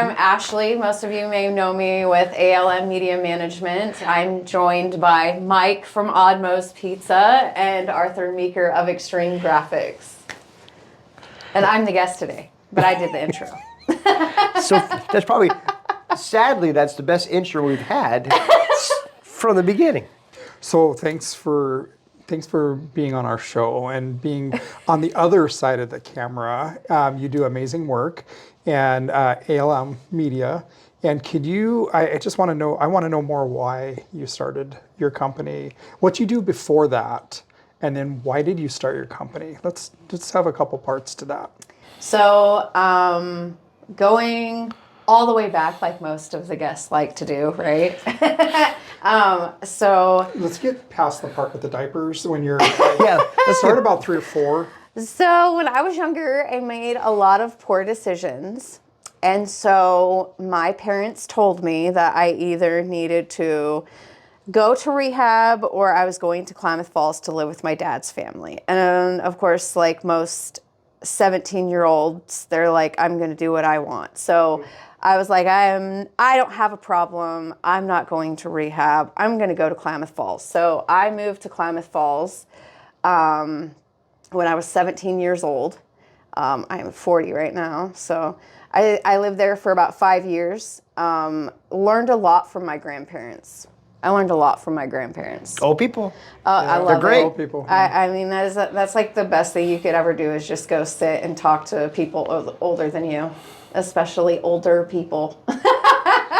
I'm Ashlie. Most of you may know me with ALM Media Management. I'm joined by Mike from Oddmo's Pizza and Arthur Meeker of Extreme Graphics. And I'm the guest today, but I did the intro. So that's probably, sadly, that's the best intro we've had from the beginning. So thanks for being on our show and being on the other side of the camera. You do amazing work, and ALM Media. And could you? I just want to know. I want to know more why you started your company, what you do before that, and then why did you start your company? Let's have a couple parts to that. So going all the way back, like most of the guests like to do, right? So Let's get past the part with the diapers when you're Yeah, let's start about 3 or 4. So when I was younger, I made a lot of poor decisions. And so my parents told me that I either needed to go to rehab or I was going to Klamath Falls to live with my dad's family. And of course, like most 17-year-olds, they're like, I'm going to do what I want. So I was like, I don't have a problem. I'm not going to rehab. I'm going to go to Klamath Falls. So I moved to Klamath Falls when I was 17 years old. I'm 40 right now. So I lived there for about 5 years. Learned a lot from my grandparents. Old people. I love They're great. Old people. I mean, that's like the best thing you could ever do is just go sit and talk to people older than you, especially older people.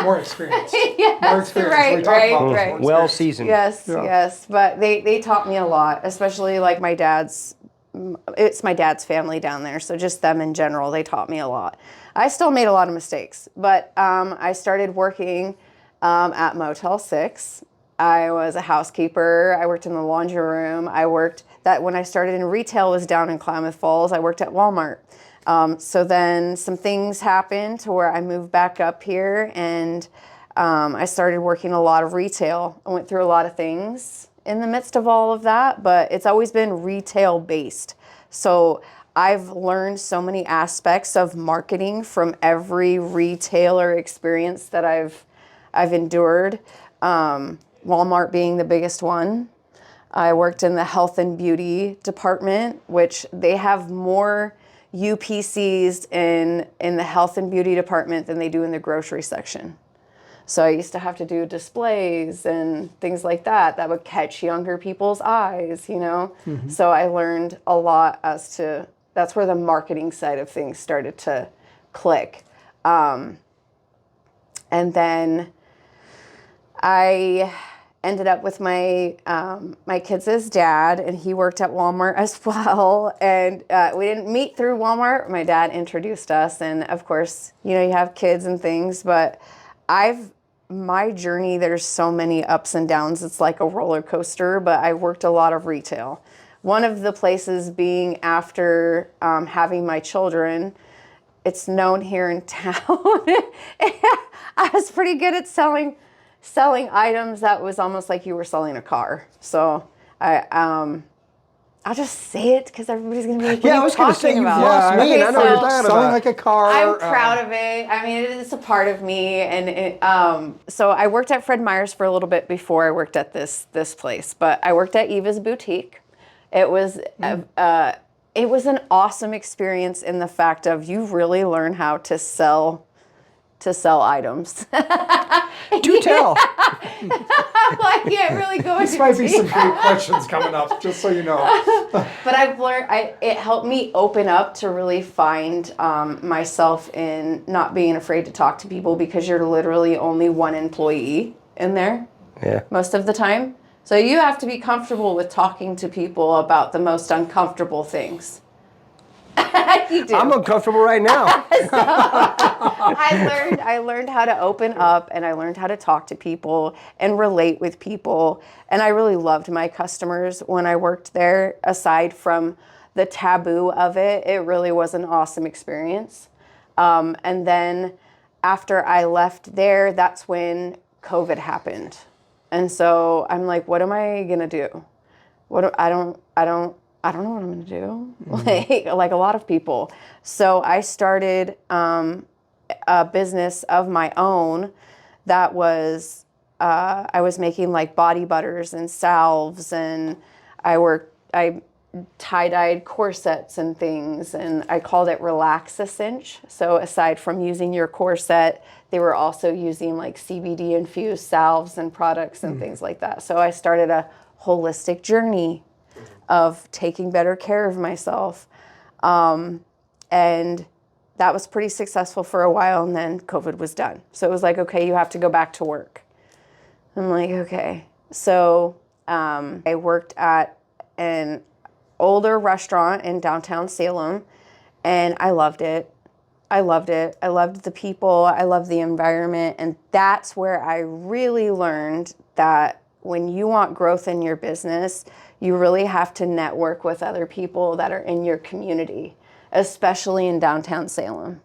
More experience. Yes, More experience. right, We talk right, about right. more Well experience. seasoned. Yes, Yeah. yes. But they taught me a lot, especially like it's my dad's family down there. So just them in general, they taught me a lot. I still made a lot of mistakes, but I started working at Motel 6. I was a housekeeper. I worked in the laundry room. When I started in retail was down in Klamath Falls. I worked at Walmart. So then some things happened to where I moved back up here and I started working a lot of retail. I went through a lot of things in the midst of all of that, but it's always been retail based. So I've learned so many aspects of marketing from every retailer experience that I've endured. Walmart being the biggest one. I worked in the health and beauty department, which they have more UPCs in the health and beauty department than they do in the grocery section. So I used to have to do displays and things like that would catch younger people's eyes, you know? Mm-hmm. So I learned a lot that's where the marketing side of things started to click. And then I ended up with my kids' dad, and he worked at Walmart as well. And we didn't meet through Walmart. My dad introduced us, and of course, you know, you have kids and things. But my journey, there's so many ups and downs. It's like a roller coaster. But I worked a lot of retail. One of the places being after having my children. It's known here in town. I was pretty good at selling items that was almost like you were selling a car. So I'll just say it because everybody's gonna be like, what Yeah, I are was you going to say, talking you've about? lost me, and I know what you're so talking Selling about. like a car. I'm proud of it. I mean, it's a part of me. And so I worked at Fred Meyer's for a little bit before I worked at this place. But I worked at Eva's Boutique. It was an awesome experience in the fact of you really learn how to sell items. Do tell. I can't really go into This might be some great questions coming up, just so you know. But I've learned, it helped me open up to really find myself in not being afraid to talk to people because you're literally only one employee in there most of the time. So you have to be comfortable with talking to people about the most uncomfortable things. You do. I'm uncomfortable right now. I learned how to open up and I learned how to talk to people and relate with people. And I really loved my customers when I worked there. Aside from the taboo of it, it really was an awesome experience. And then after I left there, that's when COVID happened. And so I'm like, what am I gonna do? I don't know what I'm gonna do. Mm-hmm. Like a lot of people. So I started a business of my own that was, I was making like body butters and salves, and I tie-dyed corsets and things, and I called it Relax-A-Cinch. So aside from using your corset, they were also using like CBD infused salves and products and things like that. So I started a holistic journey of taking better care of myself. And that was pretty successful for a while, and then COVID was done. So it was like, okay, you have to go back to work. I'm like, okay. So I worked at an older restaurant in downtown Salem, and I loved it. I loved it. I loved the people. I loved the environment. And that's where I really learned that when you want growth in your business, you really have to network with other people that are in your community, especially in downtown Salem.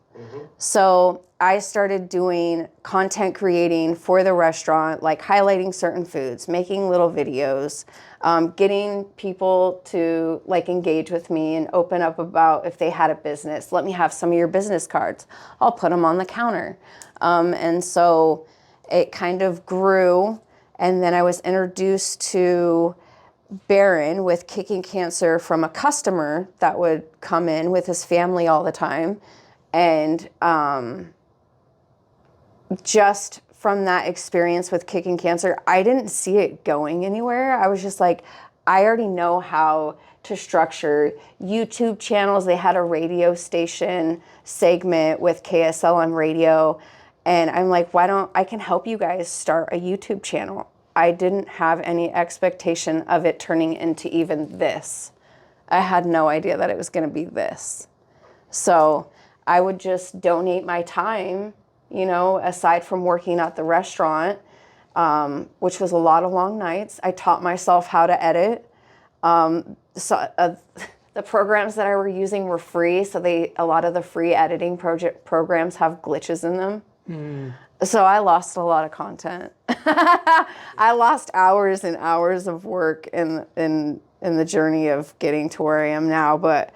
So I started doing content creating for the restaurant, like highlighting certain foods, making little videos, getting people to like engage with me and open up about if they had a business. Let me have some of your business cards. I'll put them on the counter. And so it kind of grew. And then I was introduced to Barron with kicking cancer from a customer that would come in with his family all the time. And just from that experience with kicking cancer, I didn't see it going anywhere. I was just like, I already know how to structure YouTube channels. They had a radio station segment with KSLM radio. And I'm like, I can help you guys start a YouTube channel. I didn't have any expectation of it turning into even this. I had no idea that it was going to be this. So I would just donate my time, aside from working at the restaurant, which was a lot of long nights. I taught myself how to edit. The programs that I were using were free, so a lot of the free editing programs have glitches in them. So I lost a lot of content. I lost hours and hours of work in the journey of getting to where I am now, but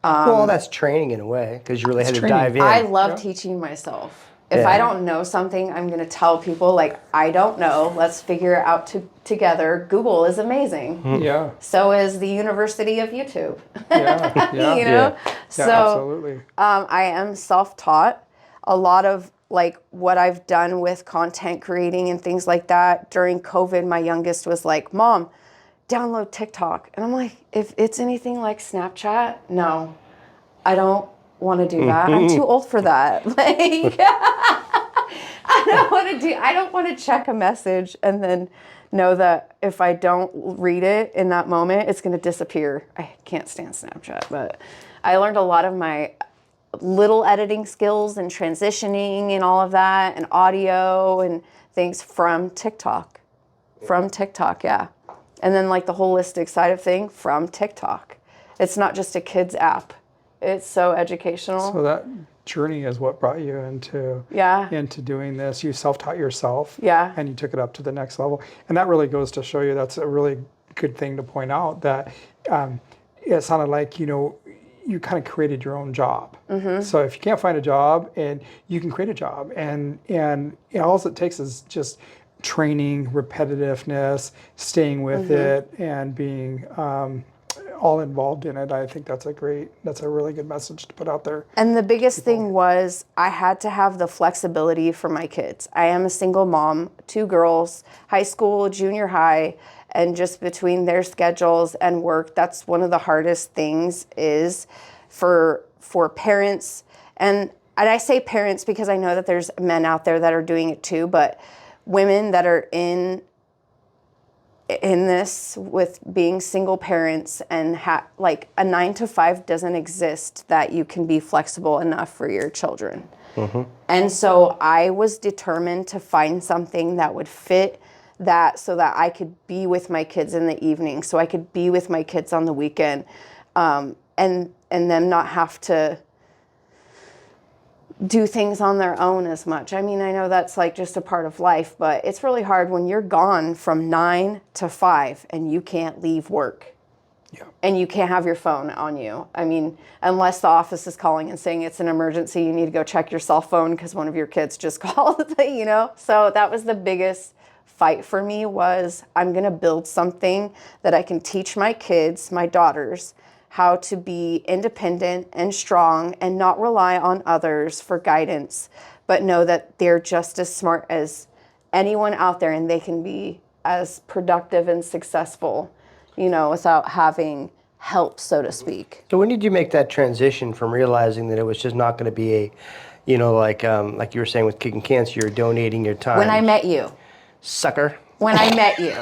well, that's training in a way, because you really had to dive in. I love teaching myself. If I don't know something, I'm going to tell people, like, I don't know. Let's figure it out together. Google is amazing. Yeah. So is the University of YouTube. Yeah. Yeah. Yeah, so absolutely. I am self-taught. A lot of like what I've done with content creating and things like that. During COVID, my youngest was like, Mom, download TikTok. And I'm like, if it's anything like Snapchat, no, I don't want to do that. I'm too old for that. Like, I don't want to check a message and then know that if I don't read it in that moment, it's going to disappear. I can't stand Snapchat, but I learned a lot of my little editing skills and transitioning and all of that and audio and things from TikTok. Yeah. And then like the holistic side of thing from TikTok. It's not just a kid's app. It's so educational. So that journey is what brought you into doing this. You self-taught yourself. Yeah. And you took it up to the next level. And that really goes to show you, that's a really good thing to point out, that it sounded like, you kind of created your own job. So if you can't find a job, and you can create a job, and all it takes is just training, repetitiveness, staying with it, and being all involved in it. I think that's a really good message to put out there. And the biggest thing was I had to have the flexibility for my kids. I am a single mom, 2 girls, high school, junior high, and just between their schedules and work, that's one of the hardest things is for parents. And I say parents because I know that there's men out there that are doing it too, but women that are in this with being single parents and like a 9 to 5 doesn't exist that you can be flexible enough for your children. And so I was determined to find something that would fit that so that I could be with my kids in the evening, so I could be with my kids on the weekend, and them not have to do things on their own as much. I mean, I know that's like just a part of life, but it's really hard when you're gone from 9 to 5 and you can't leave work. And you can't have your phone on you. I mean, unless the office is calling and saying it's an emergency, you need to go check your cell phone because one of your kids just called, So that was the biggest fight for me, was I'm going to build something that I can teach my kids, my daughters, how to be independent and strong and not rely on others for guidance, but know that they're just as smart as anyone out there and they can be as productive and successful, without having help, so to speak. So when did you make that transition from realizing that it was just not going to be a, like you were saying with kicking cancer, you're donating your time? When I met you. Sucker. When I met you.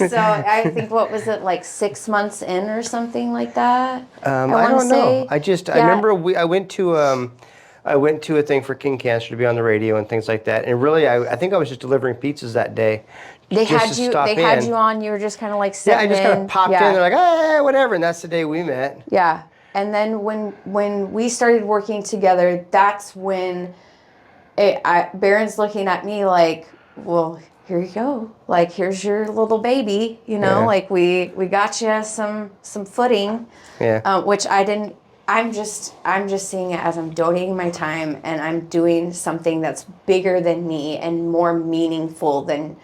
So I think, what was it, like 6 months in or something like that? I don't know. I remember I went to a thing for King Cancer to be on the radio and things like that. And really, I think I was just delivering pizzas that day. They had you on, you were just kind of like sitting in. Yeah, I just kind of popped in. They're like, hey, whatever. And that's the day we met. Yeah. And then when we started working together, that's when Barron's looking at me like, well, here you go. Like, here's your little baby, like we got you some footing. Yeah. Which I didn't. I'm just seeing it as I'm donating my time and I'm doing something that's bigger than me and more meaningful than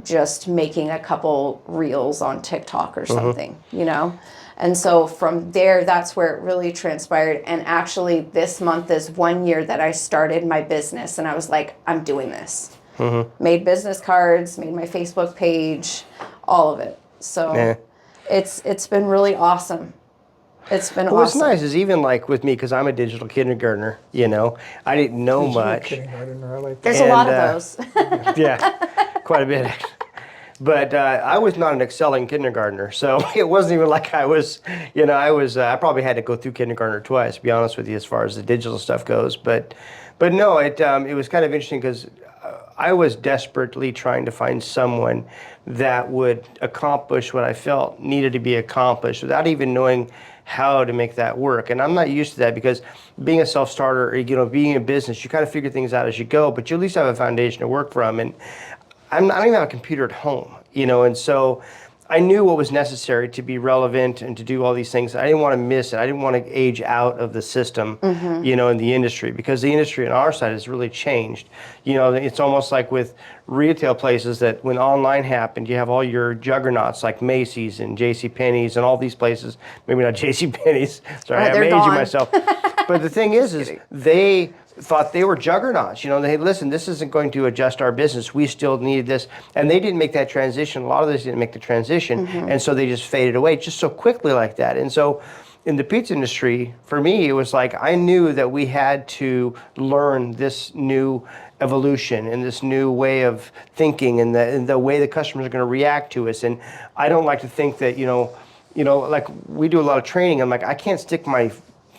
just making a couple reels on TikTok or something, And so from there, that's where it really transpired. And actually, this month is 1 year that I started my business, and I was like, I'm doing this. Made business cards, made my Facebook page, all of it. So it's been really awesome. It's been awesome. What's nice is, even like with me, because I'm a digital kindergartner, I didn't know much. There's a lot of those. Yeah, quite a bit. But I was not an excelling kindergartner, so it wasn't even like I was, I probably had to go through kindergartner twice, to be honest with you, as far as the digital stuff goes. But no, it was kind of interesting because I was desperately trying to find someone that would accomplish what I felt needed to be accomplished without even knowing how to make that work. And I'm not used to that, because being a self-starter, being in business, you kind of figure things out as you go, but you at least have a foundation to work from. And I don't even have a computer at home, and so I knew what was necessary to be relevant and to do all these things. I didn't want to miss it. I didn't want to age out of the system, in the industry, because the industry on our side has really changed. It's almost like with retail places that when online happened, you have all your juggernauts like Macy's and JCPenney's and all these places. Maybe not JCPenney's. Sorry, I'm aging myself. But the thing is they thought they were juggernauts. They listen, this isn't going to adjust our business. We still needed this. And they didn't make that transition. A lot of this didn't make the transition. And so they just faded away just so quickly like that. And so in the pizza industry, for me, it was like I knew that we had to learn this new evolution and this new way of thinking and the way the customers are going to react to us. And I don't like to think that, like we do a lot of training. I'm like, I can't stick my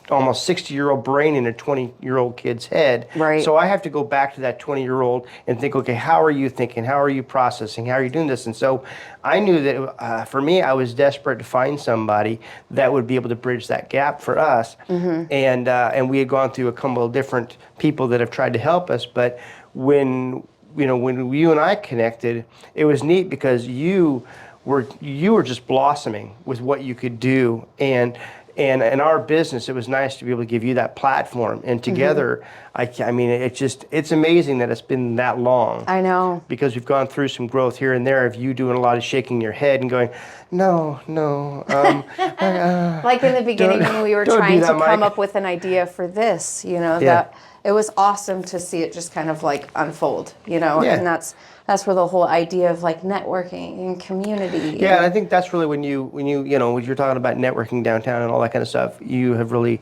almost 60-year-old brain in a 20-year-old kid's head. Right. So I have to go back to that 20-year-old and think, okay, how are you thinking? How are you processing? How are you doing this? And so I knew that for me, I was desperate to find somebody that would be able to bridge that gap for us. And we had gone through a couple of different people that have tried to help us. But when you and I connected, it was neat because you were just blossoming with what you could do. And in our business, it was nice to be able to give you that platform. And together, it's amazing that it's been that long. I know. Because we've gone through some growth here and there of you doing a lot of shaking your head and going, no. Like in the beginning when we were trying to come up with an idea for this, that it was awesome to see it just kind of like unfold, and that's where the whole idea of like networking and community. Yeah, and I think that's really when you're talking about networking downtown and all that kind of stuff, you have really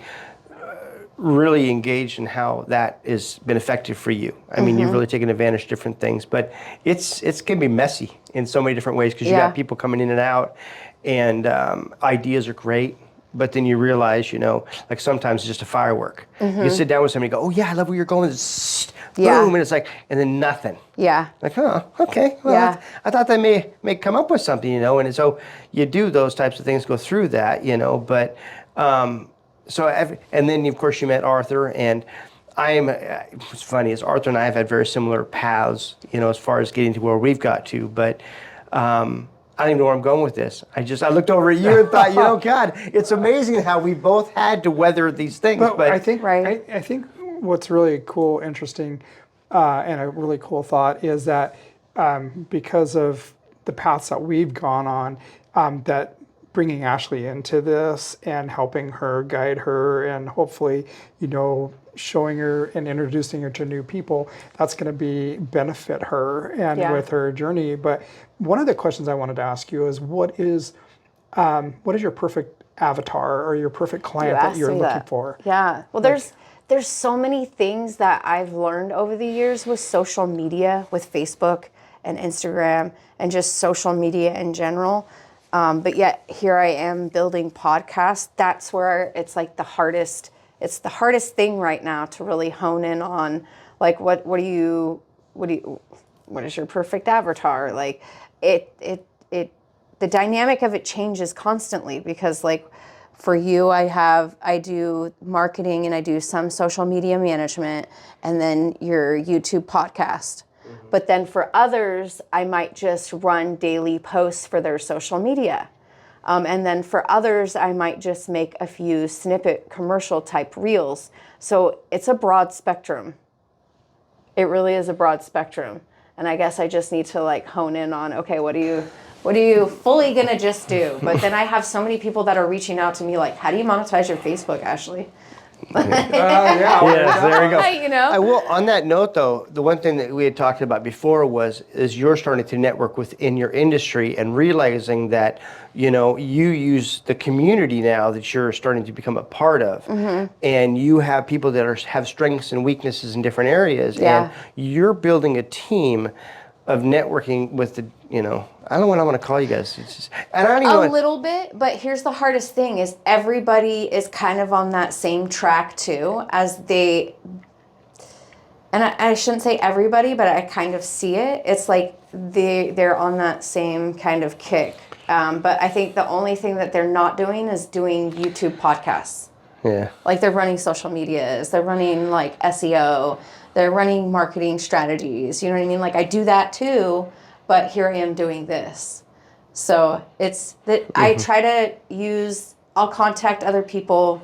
engaged in how that has been effective for you. I mean, you've really taken advantage of different things, but it's can be messy in so many different ways because you got people coming in and out, and ideas are great. But then you realize, like sometimes it's just a firework. You sit down with somebody and go, oh yeah, I love where you're going. Boom, and it's like, and then nothing. Yeah. Like, oh, okay. Well, I thought they may come up with something, and so you do those types of things, go through that, but, and then of course you met Arthur, and what's funny is Arthur and I have had very similar paths, as far as getting to where we've got to, but, I don't even know where I'm going with this. I looked over at you and thought, God, it's amazing how we both had to weather these things. But I think Right. I think what's really cool, interesting, and a really cool thought is that because of the paths that we've gone on, that bringing Ashlie into this and helping her, guide her, and hopefully, showing her and introducing her to new people, that's going to benefit her and Yeah. with her journey. But one of the questions I wanted to ask you is, what is your perfect avatar or your perfect client that asked you're me looking that. for? Yeah. Well, there's so many things that I've learned over the years with social media, with Facebook and Instagram, and just social media in general. But yet here I am building podcasts. That's where it's like the hardest. It's the hardest thing right now to really hone in on, like, what is your perfect avatar? Like, the dynamic of it changes constantly because, like, for you, I do marketing and I do some social media management and then your YouTube podcast. But then for others, I might just run daily posts for their social media. And then for others, I might just make a few snippet commercial type reels. So it's a broad spectrum. It really is a broad spectrum. And I guess I just need to like hone in on, okay, what are you fully gonna just do? But then I have so many people that are reaching out to me like, how do you monetize your Facebook, Ashlie? Yes, there you go. You know? I will. On that note, though, the one thing that we had talked about before is you're starting to network within your industry and realizing that you use the community now that you're starting to become a part of, and you have people that have strengths and weaknesses in different areas, and you're building a team of networking with the. I don't know what I want to call you guys. It's just, and I don't even a little bit, but here's the hardest thing is everybody is kind of on that same track too as they, and I shouldn't say everybody, but I kind of see it. It's like they're on that same kind of kick. But I think the only thing that they're not doing is doing YouTube podcasts. Yeah. Like they're running social medias, they're running like SEO, they're running marketing strategies. You know what I mean? Like I do that too. But here I am doing this. So it's that I try to I'll contact other people,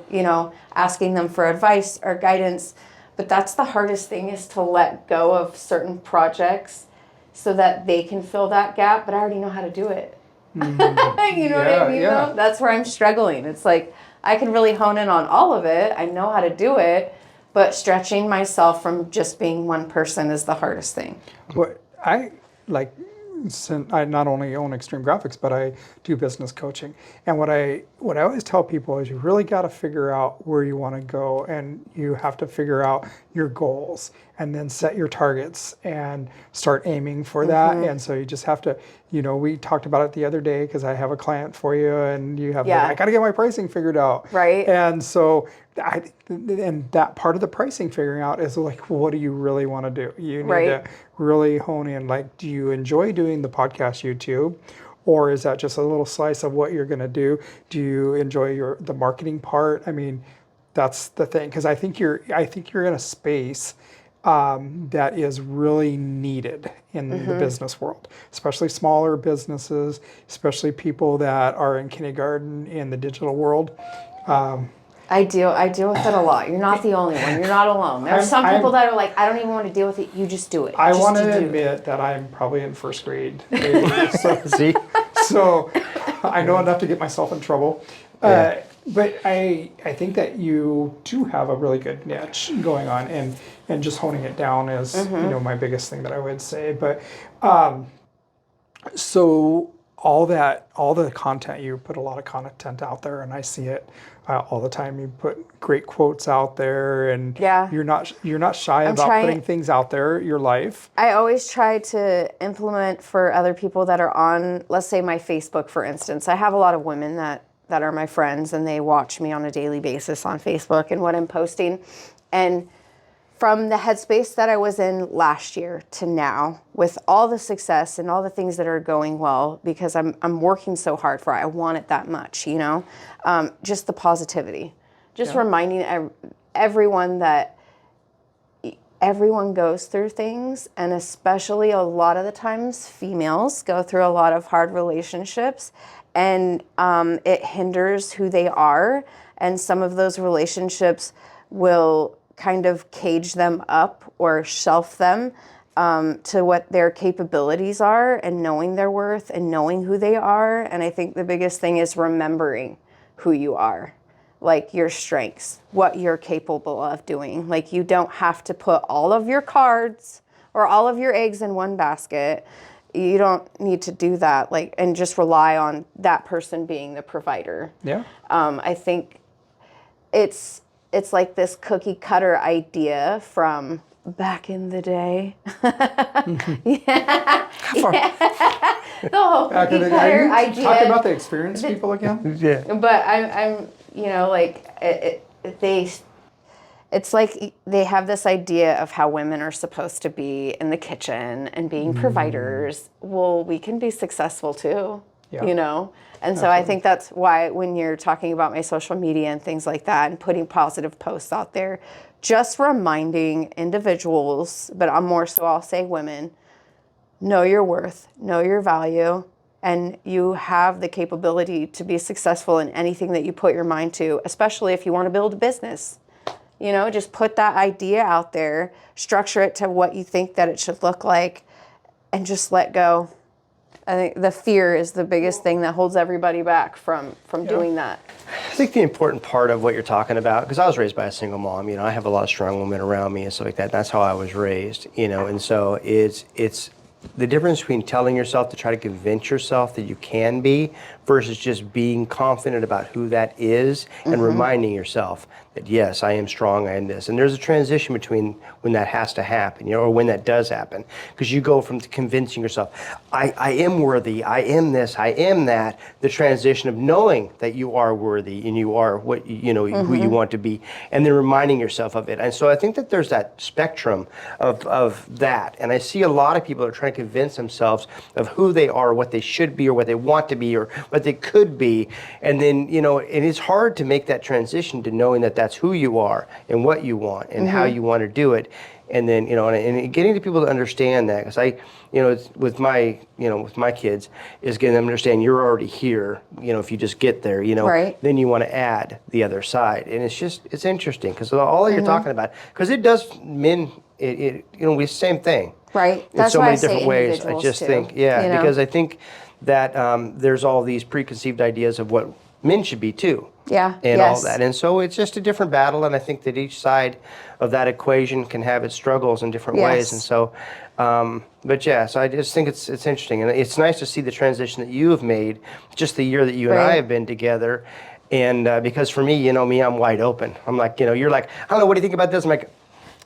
asking them for advice or guidance. But that's the hardest thing is to let go of certain projects so that they can fill that gap. But I already know how to do it. You know what I mean? Yeah. That's where I'm struggling. It's like I can really hone in on all of it. I know how to do it. But stretching myself from just being one person is the hardest thing. What I like. I not only own Extreme Graphics, but I do business coaching. And what I always tell people is you really got to figure out where you want to go, and you have to figure out your goals and then set your targets and start aiming for that. And so you just have to, we talked about it the other day because I have a client for you and you have, I got to get my pricing figured out. Right. And so and that part of the pricing figuring out is like, what do you really want to do? You need to really hone in. Like, do you enjoy doing the podcast YouTube, or is that just a little slice of what you're going to do? Do you enjoy the marketing part? I mean, that's the thing, because I think you're in a space that is really needed in the business world, especially smaller businesses, especially people that are in kindergarten in the digital world. I deal with it a lot. You're not the only one. You're not alone. There's some people that are like, I don't even want to deal with it. You just do it. I want to admit that I'm probably in first grade. So I know enough to get myself in trouble. But I think that you do have a really good niche going on, and just honing it down is my biggest thing that I would say. But so all the content, you put a lot of content out there, and I see it all the time. You put great quotes out there, and you're not shy about putting things out there. Your life. I always try to implement for other people that are on, let's say my Facebook, for instance. I have a lot of women that are my friends, and they watch me on a daily basis on Facebook and what I'm posting. And from the headspace that I was in last year to now, with all the success and all the things that are going well, because I'm working so hard for it, I want it that much, just the positivity, just reminding everyone that everyone goes through things, and especially a lot of the times females go through a lot of hard relationships, and it hinders who they are, and some of those relationships will kind of cage them up or shelf them to what their capabilities are, and knowing their worth and knowing who they are. And I think the biggest thing is remembering who you are, like your strengths, what you're capable of doing. Like, you don't have to put all of your cards or all of your eggs in one basket. You don't need to do that, like, and just rely on that person being the provider. Yeah. I think it's like this cookie cutter idea from back in the day. Yeah. The whole Back in cookie the cutter day. idea. Talk about the experienced people again. Yeah. But I'm like it's like they have this idea of how women are supposed to be in the kitchen and being providers. Well, we can be successful too, Yeah. And so I think that's why when you're talking about my social media and things like that and putting positive posts out there, just reminding individuals, but I'll say women, know your worth, know your value, and you have the capability to be successful in anything that you put your mind to, especially if you want to build a business. Just put that idea out there, structure it to what you think that it should look like, and just let go. I think the fear is the biggest thing that holds everybody back from doing that. I think the important part of what you're talking about, because I was raised by a single mom, I have a lot of strong women around me and stuff like that. That's how I was raised, and so it's the difference between telling yourself to try to convince yourself that you can be versus just being confident about who that is and reminding yourself that, yes, I am strong, I am this. And there's a transition between when that has to happen, or when that does happen. Because you go from convincing yourself, I am worthy, I am this, I am that, the transition of knowing that you are worthy and you are what, who you want to be, and then reminding yourself of it. And so I think that there's that spectrum of that. And I see a lot of people are trying to convince themselves of who they are, what they should be, or what they want to be, or what they could be. And then, it is hard to make that transition to knowing that that's who you are and what you want and how you want to do it. And then, and getting the people to understand that, because it's with my kids, is getting them to understand you're already here. If you just get there, Right. then you want to add the other side. And it's interesting because all that you're talking about, because it does men, we same thing. Right. In That's so why many I say different ways. I individuals just too, think, because I think that there's all these preconceived ideas of what men should be too. Yeah. And yes. all that. And so it's just a different battle, and I think that each side of that equation can have its struggles in different ways. Yes. And so, so I just think it's interesting. And it's nice to see the transition that you have made, just the year that you and I Right. have been together. And because for me, I'm wide open. I'm like, you're like, I don't know, what do you think about this? I'm like,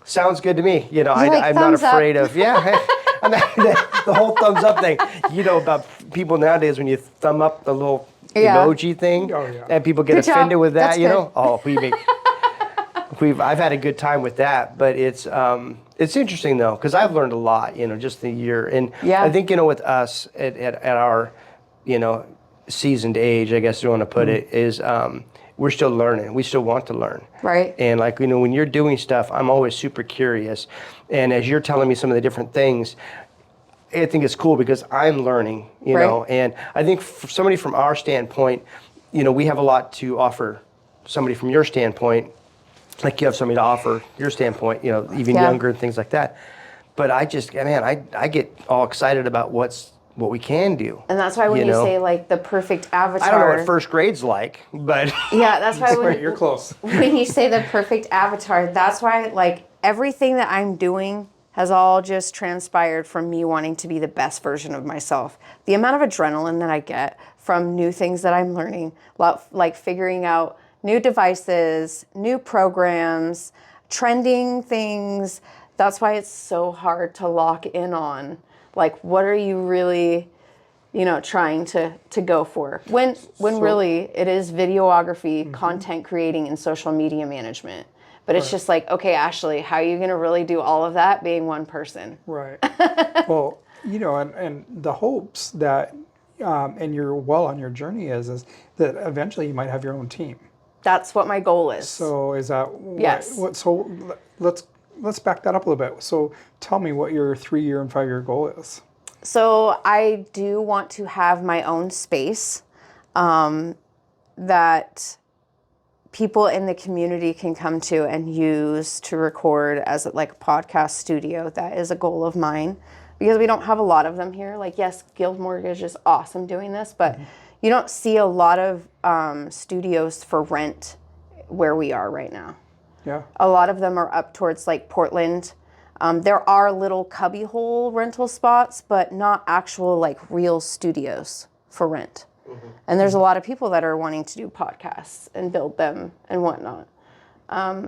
sounds good to me. like, I'm not thumbs up. afraid of, the whole thumbs up thing. About people nowadays, when you thumb up the little Yeah. emoji thing, Oh, yeah. and people get Good job. offended with that, That's good. Oh, I've had a good time with that, but it's interesting though, because I've learned a lot, just the year. And Yeah. I think, with us at our, seasoned age, I guess you want to put it, is we're still learning. We still want to learn. Right. And when you're doing stuff, I'm always super curious. And as you're telling me some of the different things, I think it's cool because I'm learning, Right. and I think for somebody from our standpoint, we have a lot to offer somebody from your standpoint, like you have somebody to offer your standpoint, even Yeah. younger and things like that. But I get all excited about what we can do. And that's why when you say like the perfect avatar. I don't know what first grade's like, but Yeah, that's why when You're close. when you say the perfect avatar, that's why like everything that I'm doing has all just transpired from me wanting to be the best version of myself. The amount of adrenaline that I get from new things that I'm learning, like figuring out new devices, new programs, trending things, that's why it's so hard to lock in on. Like, what are you really, trying to go for? When really it is videography, content creating, and social media management. But it's just like, okay, Ashlie, how are you going to really do all of that being one person? Right. Well, and the hopes that, and you're well on your journey is that eventually you might have your own team. That's what my goal is. So is that Yes. so let's let's back that up a little bit. So tell me what your 3-year and 5-year goal is. So I do want to have my own space that people in the community can come to and use to record as like a podcast studio. That is a goal of mine because we don't have a lot of them here. Like, yes, Guild Mortgage is awesome doing this, but you don't see a lot of studios for rent where we are right now. Yeah. A lot of them are up towards like Portland. There are little cubbyhole rental spots, but not actual like real studios for rent. And there's a lot of people that are wanting to do podcasts and build them and whatnot.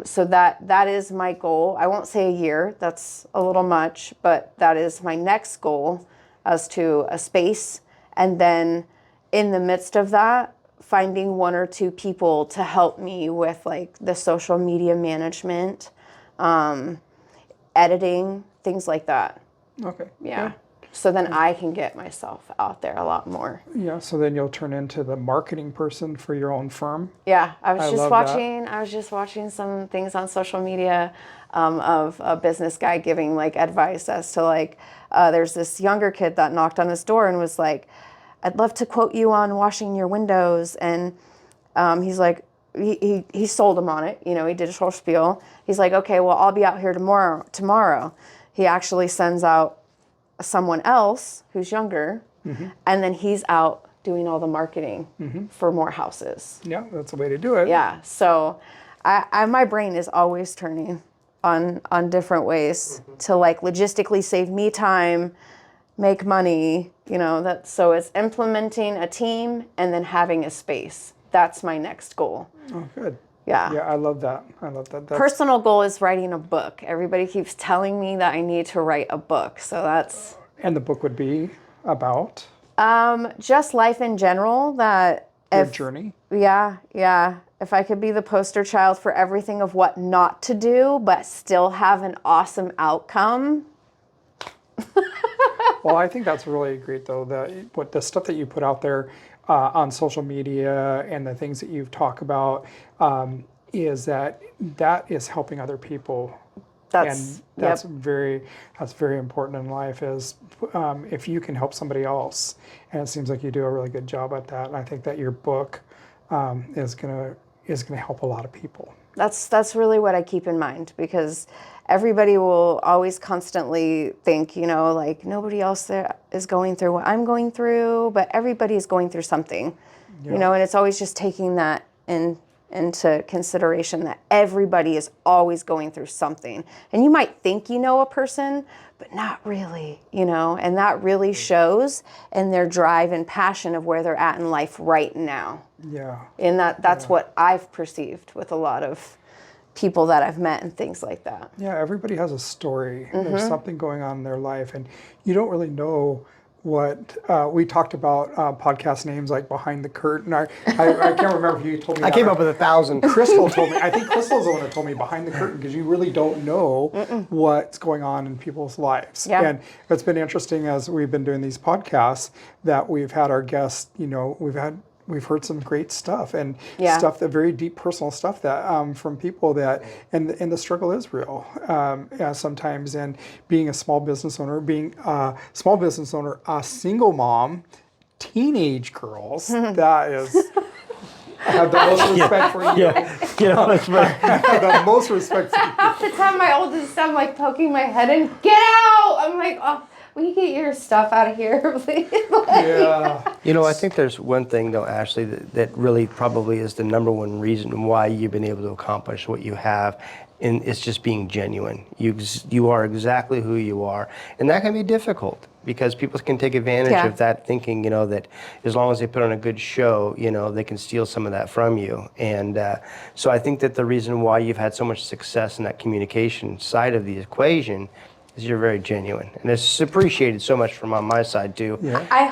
So that is my goal. I won't say a year, that's a little much, but that is my next goal as to a space. And then in the midst of that, finding 1 or 2 people to help me with like the social media management, editing, things like that. Okay. Yeah. So then I can get myself out there a lot more. Yeah. So then you'll turn into the marketing person for your own firm. Yeah. I was just watching some things on social media of a business guy giving like advice as to like, there's this younger kid that knocked on his door and was like, I'd love to quote you on washing your windows. And he's like, he sold him on it. You know, he did a whole spiel. He's like, okay, well, I'll be out here tomorrow. He actually sends out someone else who's younger, and then he's out doing all the marketing for more houses. Yeah, that's the way to do it. Yeah. So my brain is always turning on different ways to like logistically save me time, make money, you know, so it's implementing a team and then having a space. That's my next goal. Oh, good. Yeah. Yeah, I love that. Personal goal is writing a book. Everybody keeps telling me that I need to write a book. So that's... And the book would be about? Just life in general. Your journey? Yeah. If I could be the poster child for everything of what not to do, but still have an awesome outcome. Well, I think that's really great, though. The stuff that you put out there on social media and the things that you've talked about is that is helping other people. That's very important in life. Is if you can help somebody else, and it seems like you do a really good job at that. And I think that your book is gonna help a lot of people. That's really what I keep in mind, because everybody will always constantly think, you know, like nobody else there is going through what I'm going through, but everybody is going through something, you know, and it's always just taking that into consideration that everybody is always going through something. And you might think you know a person, but not really, you know, and that really shows in their drive and passion of where they're at in life right now. Yeah. And that's what I've perceived with a lot of people that I've met and things like that. Yeah, everybody has a story. There's something going on in their life, and you don't really know what we talked about podcast names like Behind the Curtain. I can't remember if you told me. I came up with 1,000. Crystal told me. I think Crystal's the one that told me Behind the Curtain, because you really don't know what's going on in people's lives. Yeah. And it's been interesting as we've been doing these podcasts that we've had our guests. You know, we've heard some great stuff and stuff that very deep personal stuff that from people that and the struggle is real sometimes, and being a small business owner, a single mom, teenage girls, that is. I have the most respect for you. Yeah, you know, that's right. I have the most respect for you. Half the time my oldest son like poking my head in, get out! I'm like, oh, will you get your stuff out of here, please? Yeah. You know, I think there's one thing, though, Ashlie, that really probably is the number one reason why you've been able to accomplish what you have, and it's just being genuine. You are exactly who you are, and that can be difficult because people can take advantage of that, thinking, you know, that as long as they put on a good show, you know, they can steal some of that from you. And so I think that the reason why you've had so much success in that communication side of the equation is you're very genuine, and it's appreciated so much from on my side too. Yeah. I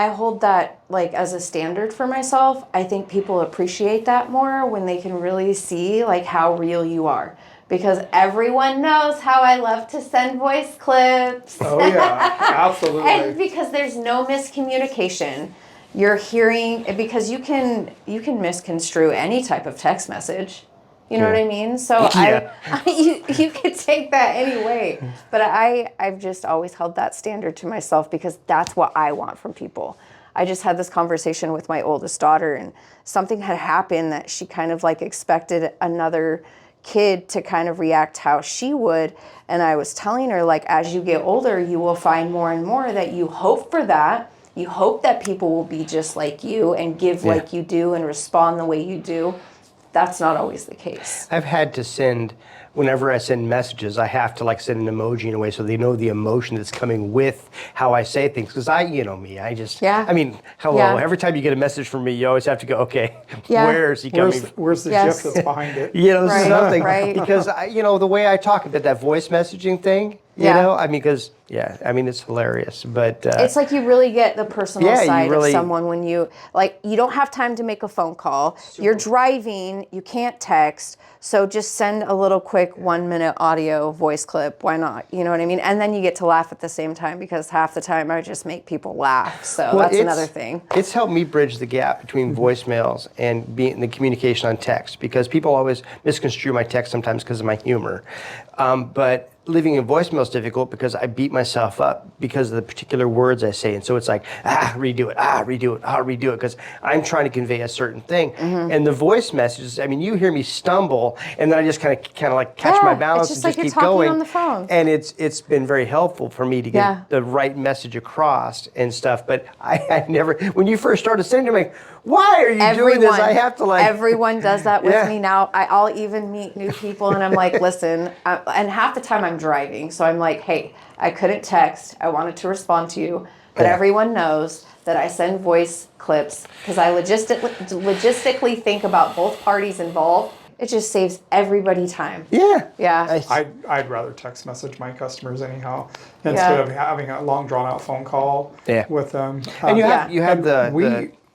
hold that like as a standard for myself. I think people appreciate that more when they can really see like how real you are, because everyone knows how I love to send voice clips. Oh yeah, absolutely. And because there's no miscommunication, you're hearing, because you can misconstrue any type of text message. You know what I mean? So you could take that any way. But I've just always held that standard to myself because that's what I want from people. I just had this conversation with my oldest daughter, and something had happened that she kind of like expected another kid to kind of react how she would. And I was telling her, like, as you get older, you will find more and more that you hope for that. You hope that people will be just like you and give like you do and respond the way you do. That's not always the case. I've had to send, whenever I send messages, I have to like send an emoji in a way so they know the emotion that's coming with how I say things. Because you know me, I just, I mean, hello. Yeah. Every time you get a message from me, you always have to go, okay, where is he coming from? Where's the GIF that's behind it? You know, something. Right. Because, you know, the way I talk about that voice messaging thing, you know, I mean, because, I mean, it's hilarious. But it's like you really get the personal side really, of someone when you, like, you don't have time to make a phone call. You're driving, you can't text. So just send a little quick 1 minute audio voice clip. Why not? You know what I mean? And then you get to laugh at the same time because half the time I just make people laugh. So that's another thing. It's helped me bridge the gap between voicemails and being the communication on text because people always misconstrue my text sometimes because of my humor. But leaving a voicemail is difficult because I beat myself up because of the particular words I say. And so it's like, redo it, redo it, redo it, because I'm trying to convey a certain thing. And the voice messages, I mean, you hear me stumble, and then I just kind of like catch my balance it's just and like just you're keep talking going. on the phone. And it's been very helpful for me to get the right message across and stuff. But I never, when you first started saying to me, why are you doing this? I have to like. Everyone does that with me now. I'll even meet new people and I'm like, listen, and half the time I'm driving. So I'm like, hey, I couldn't text. I wanted to respond to you. But everyone knows that I send voice clips because I logistically think about both parties involved. It just saves everybody time. Yeah. I'd rather text message my customers anyhow instead of having a long drawn out phone call with them. And you have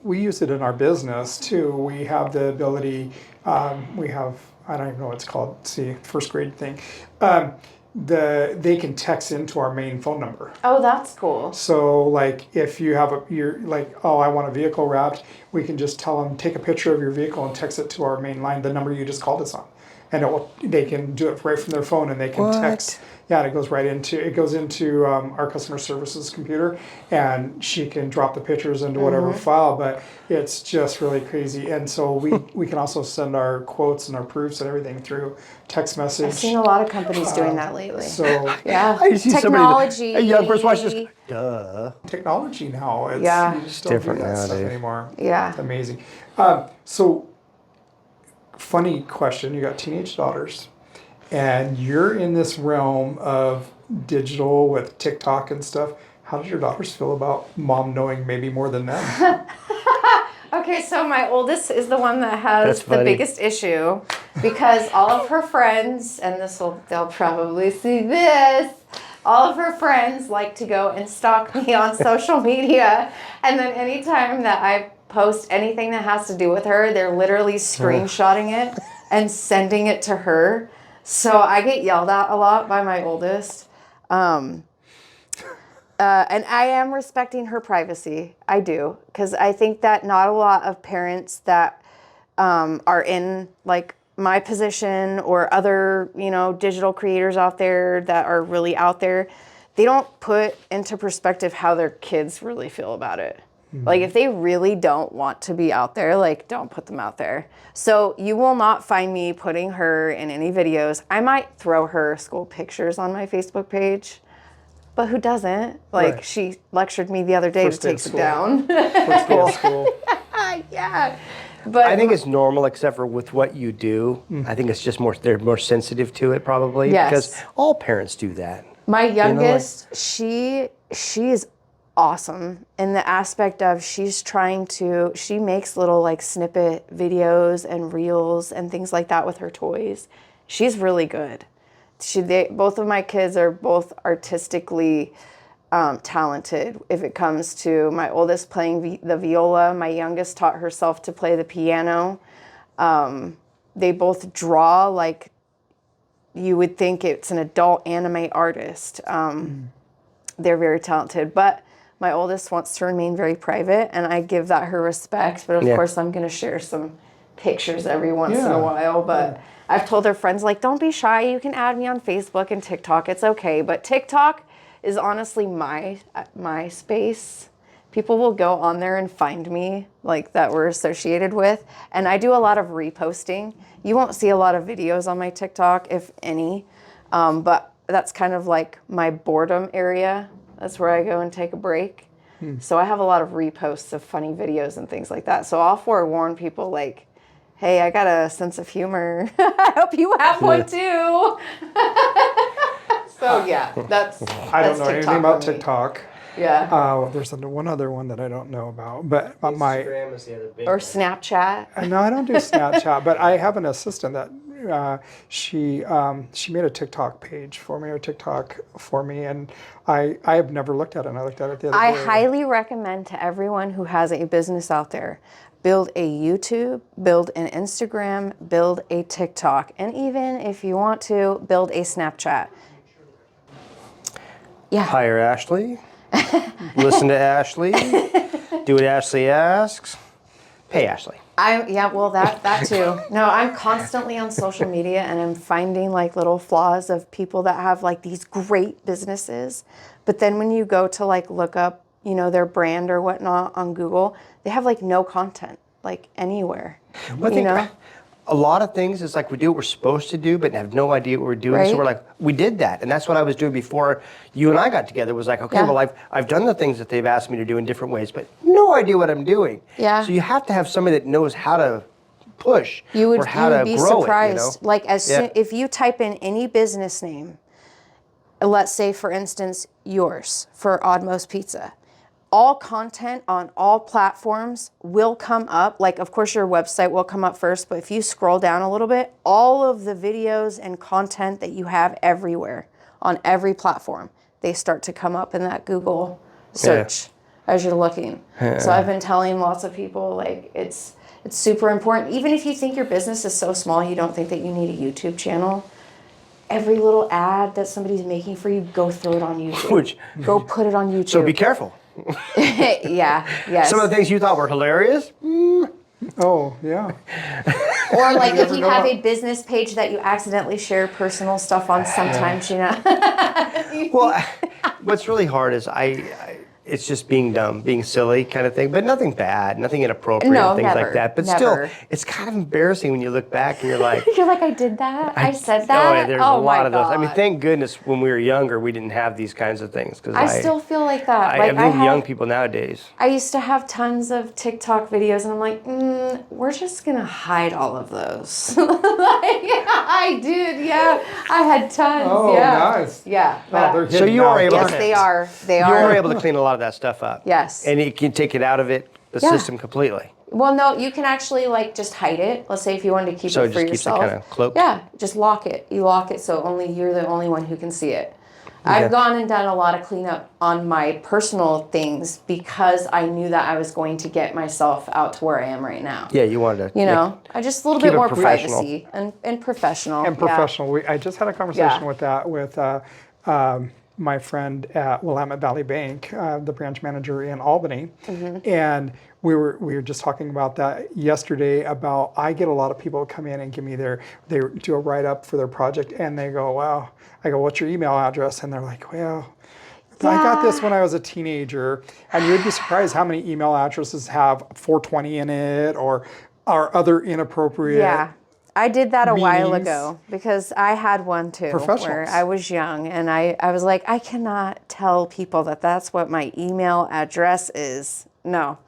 we use it in our business too. We have the ability. We have, I don't even know what it's called. See, first grade thing. They can text into our main phone number. Oh, that's cool. So like if you have you're like, oh, I want a vehicle wrapped, we can just tell them, take a picture of your vehicle and text it to our main line, the number you just called us on. And they can do it right from their phone and they can text. Yeah, it goes into our customer services computer, and she can drop the pictures into whatever file. But it's just really crazy. And so we can also send our quotes and our proofs and everything through text message. I've seen a lot of companies doing that lately. So I see technology. A young person watches this. Duh. Technology now. It's, you just don't different do that stuff nowadays. anymore. Yeah. It's amazing. So funny question. You got teenage daughters. And you're in this realm of digital with TikTok and stuff. How did your daughters feel about mom knowing maybe more than them? Okay, so my oldest is the one that has the biggest issue because all of her friends, and they'll probably see this, all of her friends like to go and stalk me on social media. And then anytime that I post anything that has to do with her, they're literally screenshotting it and sending it to her. So I get yelled at a lot by my oldest. And I am respecting her privacy. I do. Because I think that not a lot of parents that are in like my position or other, digital creators out there that are really out there, they don't put into perspective how their kids really feel about it. Like if they really don't want to be out there, like don't put them out there. So you will not find me putting her in any videos. I might throw her school pictures on my Facebook page, but who doesn't? Like she lectured me the other day to take it down. First day of school. Yeah. But I think it's normal except for with what you do. I think it's just they're more sensitive to it probably because all parents do that. My youngest, she is awesome in the aspect of she makes little like snippet videos and reels and things like that with her toys. She's really good. Both of my kids are both artistically talented. If it comes to my oldest playing the viola, my youngest taught herself to play the piano. They both draw like you would think it's an adult anime artist. They're very talented, but my oldest wants to remain very private, and I give that her respect. But of course, I'm going to share some pictures every once in Yeah. a while, but I've told their friends, like, don't be shy. You can add me on Facebook and TikTok. It's okay. But TikTok is honestly my space. People will go on there and find me, like, that we're associated with. And I do a lot of reposting. You won't see a lot of videos on my TikTok, if any. But that's kind of like my boredom area. That's where I go and take a break. So I have a lot of reposts of funny videos and things like that. So I'll forewarn people, like, hey, I got a sense of humor. I hope you have one too. So yeah, that's I don't know TikTok anything about for me. TikTok. Yeah. There's one other one that I don't know about, but my Instagram is the other big Or one. Snapchat. no, I don't do Snapchat, but I have an assistant that she made a TikTok page for me or TikTok for me, and I have never looked at it. And I looked at it the other I day. highly recommend to everyone who has a business out there, build a YouTube, build an Instagram, build a TikTok, and even if you want to, build a Snapchat. Yeah. Hire Ashlie. Listen to Ashlie. Do what Ashlie asks. Pay Ashlie. Well, that too. No, I'm constantly on social media and I'm finding like little flaws of people that have like these great businesses. But then when you go to like look up, their brand or whatnot on Google, they have like no content like anywhere. Well, I think a lot of things is like we do what we're supposed to do, but have no idea what we're doing. Right. So we're like, we did that. And that's what I was doing before you and I got together was like, okay, Yeah. well, I've done the things that they've asked me to do in different ways, but no idea what I'm doing. Yeah. So you have to have somebody that knows how to push or how to be grow surprised. it. Like Yeah. soon if you type in any business name, let's say for instance yours for Oddmost Pizza, all content on all platforms will come up. Like, of course, your website will come up first, but if you scroll down a little bit, all of the videos and content that you have everywhere on every platform, they start to come up in that Google search as you're looking. So I've been telling lots of people, like, it's super important. Even if you think your business is so small, you don't think that you need a YouTube channel. Every little ad that somebody's making for you, go throw it on YouTube. Go put it on YouTube. So be careful. Yes. Some of the things you thought were hilarious. Oh, yeah. Or like if you have a business page that you accidentally share personal stuff on sometimes, Well, what's really hard is it's just being dumb, being silly kind of thing, but nothing bad, nothing inappropriate, No, things never, like that. But never. still, it's kind of embarrassing when you look back and you're like, You're like, I did that? I said that? Oh, yeah, there's a lot of those. I mean, God. thank goodness when we were younger, we didn't have these kinds of things. Cause I still feel like that. I Like think young people nowadays. I used to have tons of TikTok videos, and I'm like, we're just gonna hide all of those. I did, yeah. I had tons, Oh, yeah. nice. Yeah. Oh, they're So hidden you now. are able Yes, to. they are. They You are. are able to clean a lot of that stuff up. Yes. And you can take it out of the system completely. Well, no, you can actually like just hide it. Let's say if you wanted to keep So it it for just keeps it yourself. kinda cloaked? Yeah, just lock it. You lock it so only you're the only one who can see it. I've gone and done a lot of cleanup on my personal things because I knew that I was going to get myself out to where I am right now. Yeah, you wanted to. I just a little keep bit it more professional. privacy and professional. And professional. I just had a conversation Yeah. with that with my friend at Willamette Valley Bank, the branch manager in Albany, and we were just talking about that yesterday. About I get a lot of people come in and give me they do a write up for their project, and they go, "Wow." I go, "What's your email address?" And they're like, "Well, I got this when I was a teenager," and you'd be surprised how many email addresses have 420 in it or are other inappropriate. Yeah. I did that a while meanings. ago because I had one too where Professionals. I was young and I was like, I cannot tell people that that's what my email address is. No.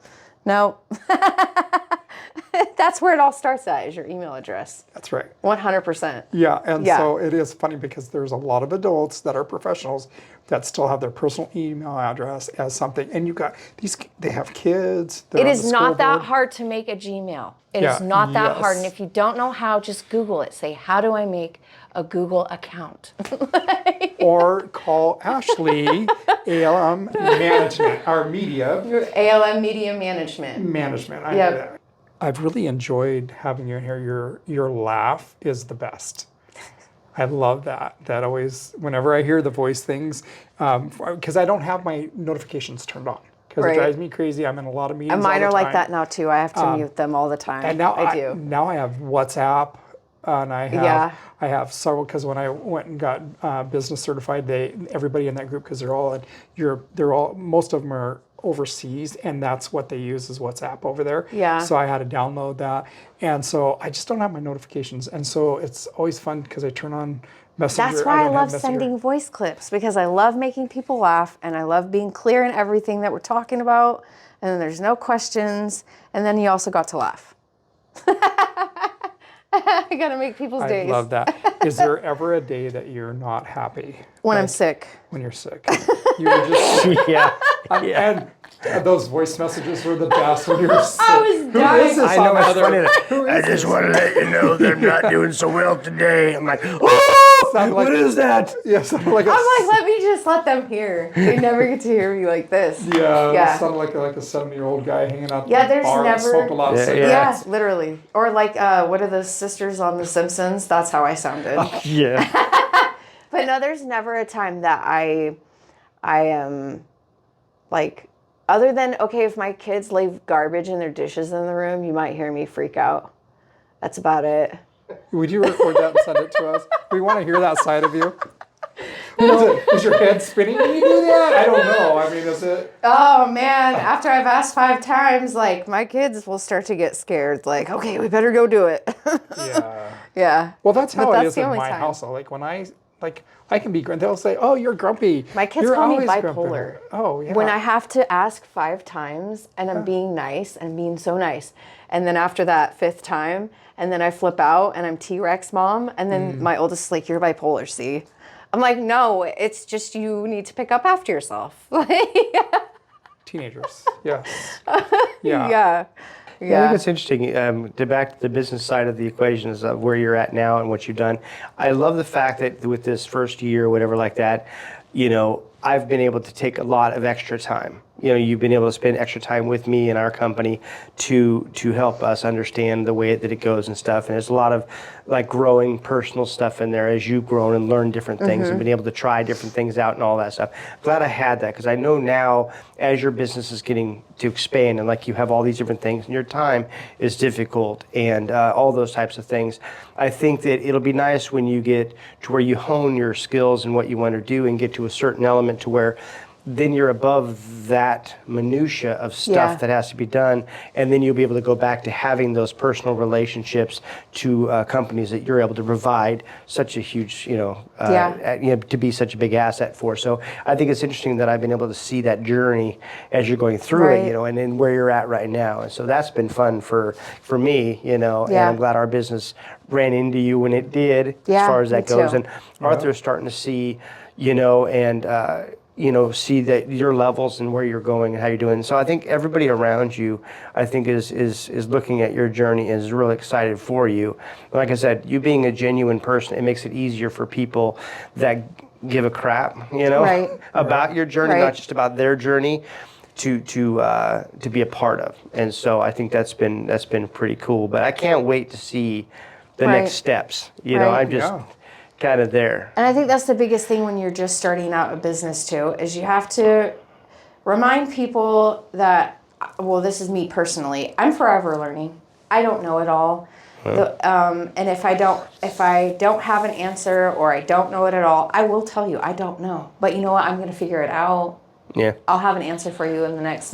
That's where it all starts at, is your email address. That's right. 100%. Yeah, and Yeah. so it is funny because there's a lot of adults that are professionals that still have their personal email address as something, and you got these. They have kids. It is not that hard to make a Gmail. It is Yeah, not that hard. yes. And if you don't know how, just Google it. Say, how do I make a Google account? Or call Ashlie, ALM Management, our media ALM Media Management. management. I Yep. know that. I've really enjoyed having you in here. Your laugh is the best. I love that. That always, whenever I hear the voice things, because I don't have my notifications turned on. because it drives me crazy. I'm in a lot of meetings. And mine all are the like time. that now too. I have to mute them all the time. And now I do. Now I have WhatsApp, and I have several, because when I went and got business certified, everybody in that group, because most of them are overseas, and that's what they use is WhatsApp over there. Yeah. So I had to download that, and so I just don't have my notifications, and so it's always fun because I turn on Messenger. That's why I don't love have Messenger. sending voice clips, because I love making people laugh and I love being clear in everything that we're talking about. And then there's no questions. And then you also got to laugh. I got to make people's days. I love that. Is there ever a day that you're not happy? When I'm sick. When you're sick. You were just sick. Yeah. And those voice messages were the best when you're sick. I was dying. Who is this I know on it's the funny. other? I just want to let you know that I'm not doing so well today. I'm like, oh, Sounded like- what is that? Yeah, sounded like I'm like, let me just let them hear. They never get to hear me like this. yeah. Sounded like a 70-year-old guy hanging out Yeah, at the there's bar and never- smoked a lot of Yeah, cigarettes. Yeah, literally. Or like, what are the sisters on The Simpsons? That's how I sounded. Yeah. But no, there's never a time that I am like, other than, okay, if my kids leave garbage in their dishes in the room, you might hear me freak out. That's about it. Would you record that and send it to us? We want to hear that side of you. Is your head spinning when you do that? I don't know. I mean, is it? Oh man, after I've asked 5 times, like my kids will start to get scared. Like, okay, we better go do it. Yeah. Yeah. Well, that's how But it that's is the in only my time. household. Like when I can be grumpy. They'll say, "Oh, you're grumpy." My kids You're call me always bipolar. grumpy." Oh, yeah. When I have to ask 5 times and I'm being nice and being so nice. And then after that 5th time, and then I flip out and I'm T-Rex mom. And then my oldest is like, you're bipolar, see? I'm like, no, it's just you need to pick up after yourself. Teenagers. Yes. Yeah. I think it's interesting. To back to the business side of the equation is where you're at now and what you've done. I love the fact that with this first year or whatever like that, I've been able to take a lot of extra time. You've been able to spend extra time with me and our company to help us understand the way that it goes and stuff. And there's a lot of like growing personal stuff in there as you've grown and learned different things and been able to try different things out and all that stuff. Glad I had that, because I know now as your business is getting to expand and like you have all these different things and your time is difficult and all those types of things. I think that it'll be nice when you get to where you hone your skills and what you want to do and get to a certain element to where then you're above that minutia of stuff that has to be done, and then you'll be able to go back to having those personal relationships to companies that you're able to provide such a huge, to be such a big asset for. So I think it's interesting that I've been able to see that journey as you're going through it, and then where you're at right now. And so that's been fun for me, and I'm glad our business ran into you when it did, as far as that goes. And Arthur's starting to see, see that your levels and where you're going and how you're doing. So I think everybody around you, I think is looking at your journey and is really excited for you. Like I said, you being a genuine person, it makes it easier for people that give a crap, about your journey, not just about their journey, to be a part of. And so I think that's been pretty cool. But I can't wait to see the next steps. I'm just kind of there. And I think that's the biggest thing when you're just starting out a business too, is you have to remind people that, well, this is me personally, I'm forever learning. I don't know it all. And if I don't have an answer or I don't know it at all, I will tell you I don't know. But you know what? I'm going to figure it out. Yeah. I'll have an answer for you in the next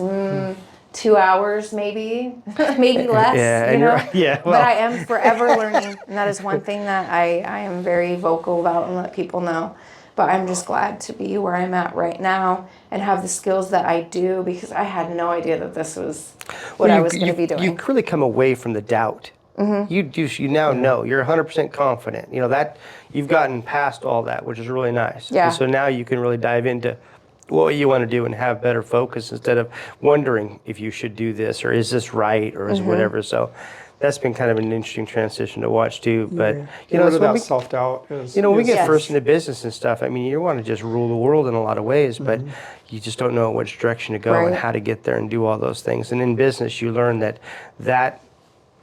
2 hours, maybe less. But I am forever learning, and that is one thing that I am very vocal about and let people know. But I'm just glad to be where I'm at right now and have the skills that I do, because I had no idea that this was what I was going to be doing. You really come away from the doubt. You now know you're 100% confident. That you've gotten past all that, which is really nice. Yeah. And so now you can really dive into what you want to do and have better focus instead of wondering if you should do this or is this right or is whatever. So that's been kind of an interesting transition to watch too. But that self-doubt is. When we get first into business and stuff, I mean, you want to just rule the world in a lot of ways, but you just don't know which direction to go and how to get there and do all those things. And in business, you learn that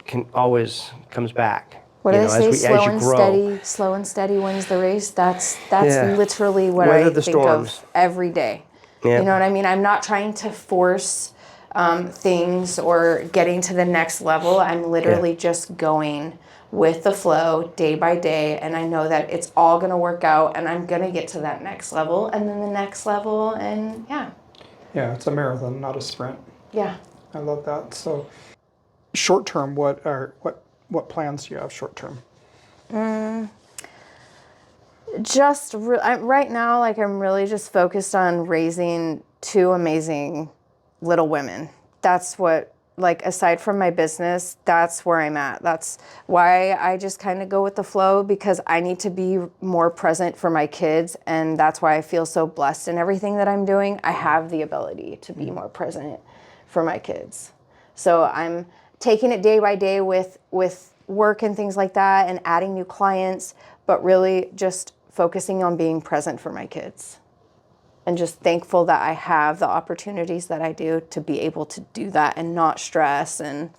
can always comes back. What do they say? Slow and steady wins the race. That's literally what I think of every day. Yeah. You know what I mean? I'm not trying to force things or getting to the next level. I'm literally just going with the flow day by day, and I know that it's all going to work out, and I'm going to get to that next level and then the next level, and yeah. Yeah, it's a marathon, not a sprint. Yeah. I love that. So, short term, what plans do you have short term? Right now, like, I'm really just focused on raising two amazing little women. That's what, like, aside from my business, that's where I'm at. That's why I just kind of go with the flow, because I need to be more present for my kids, and that's why I feel so blessed in everything that I'm doing. I have the ability to be more present for my kids. So I'm taking it day by day with work and things like that, and adding new clients, but really just focusing on being present for my kids. And just thankful that I have the opportunities that I do to be able to do that and not stress. And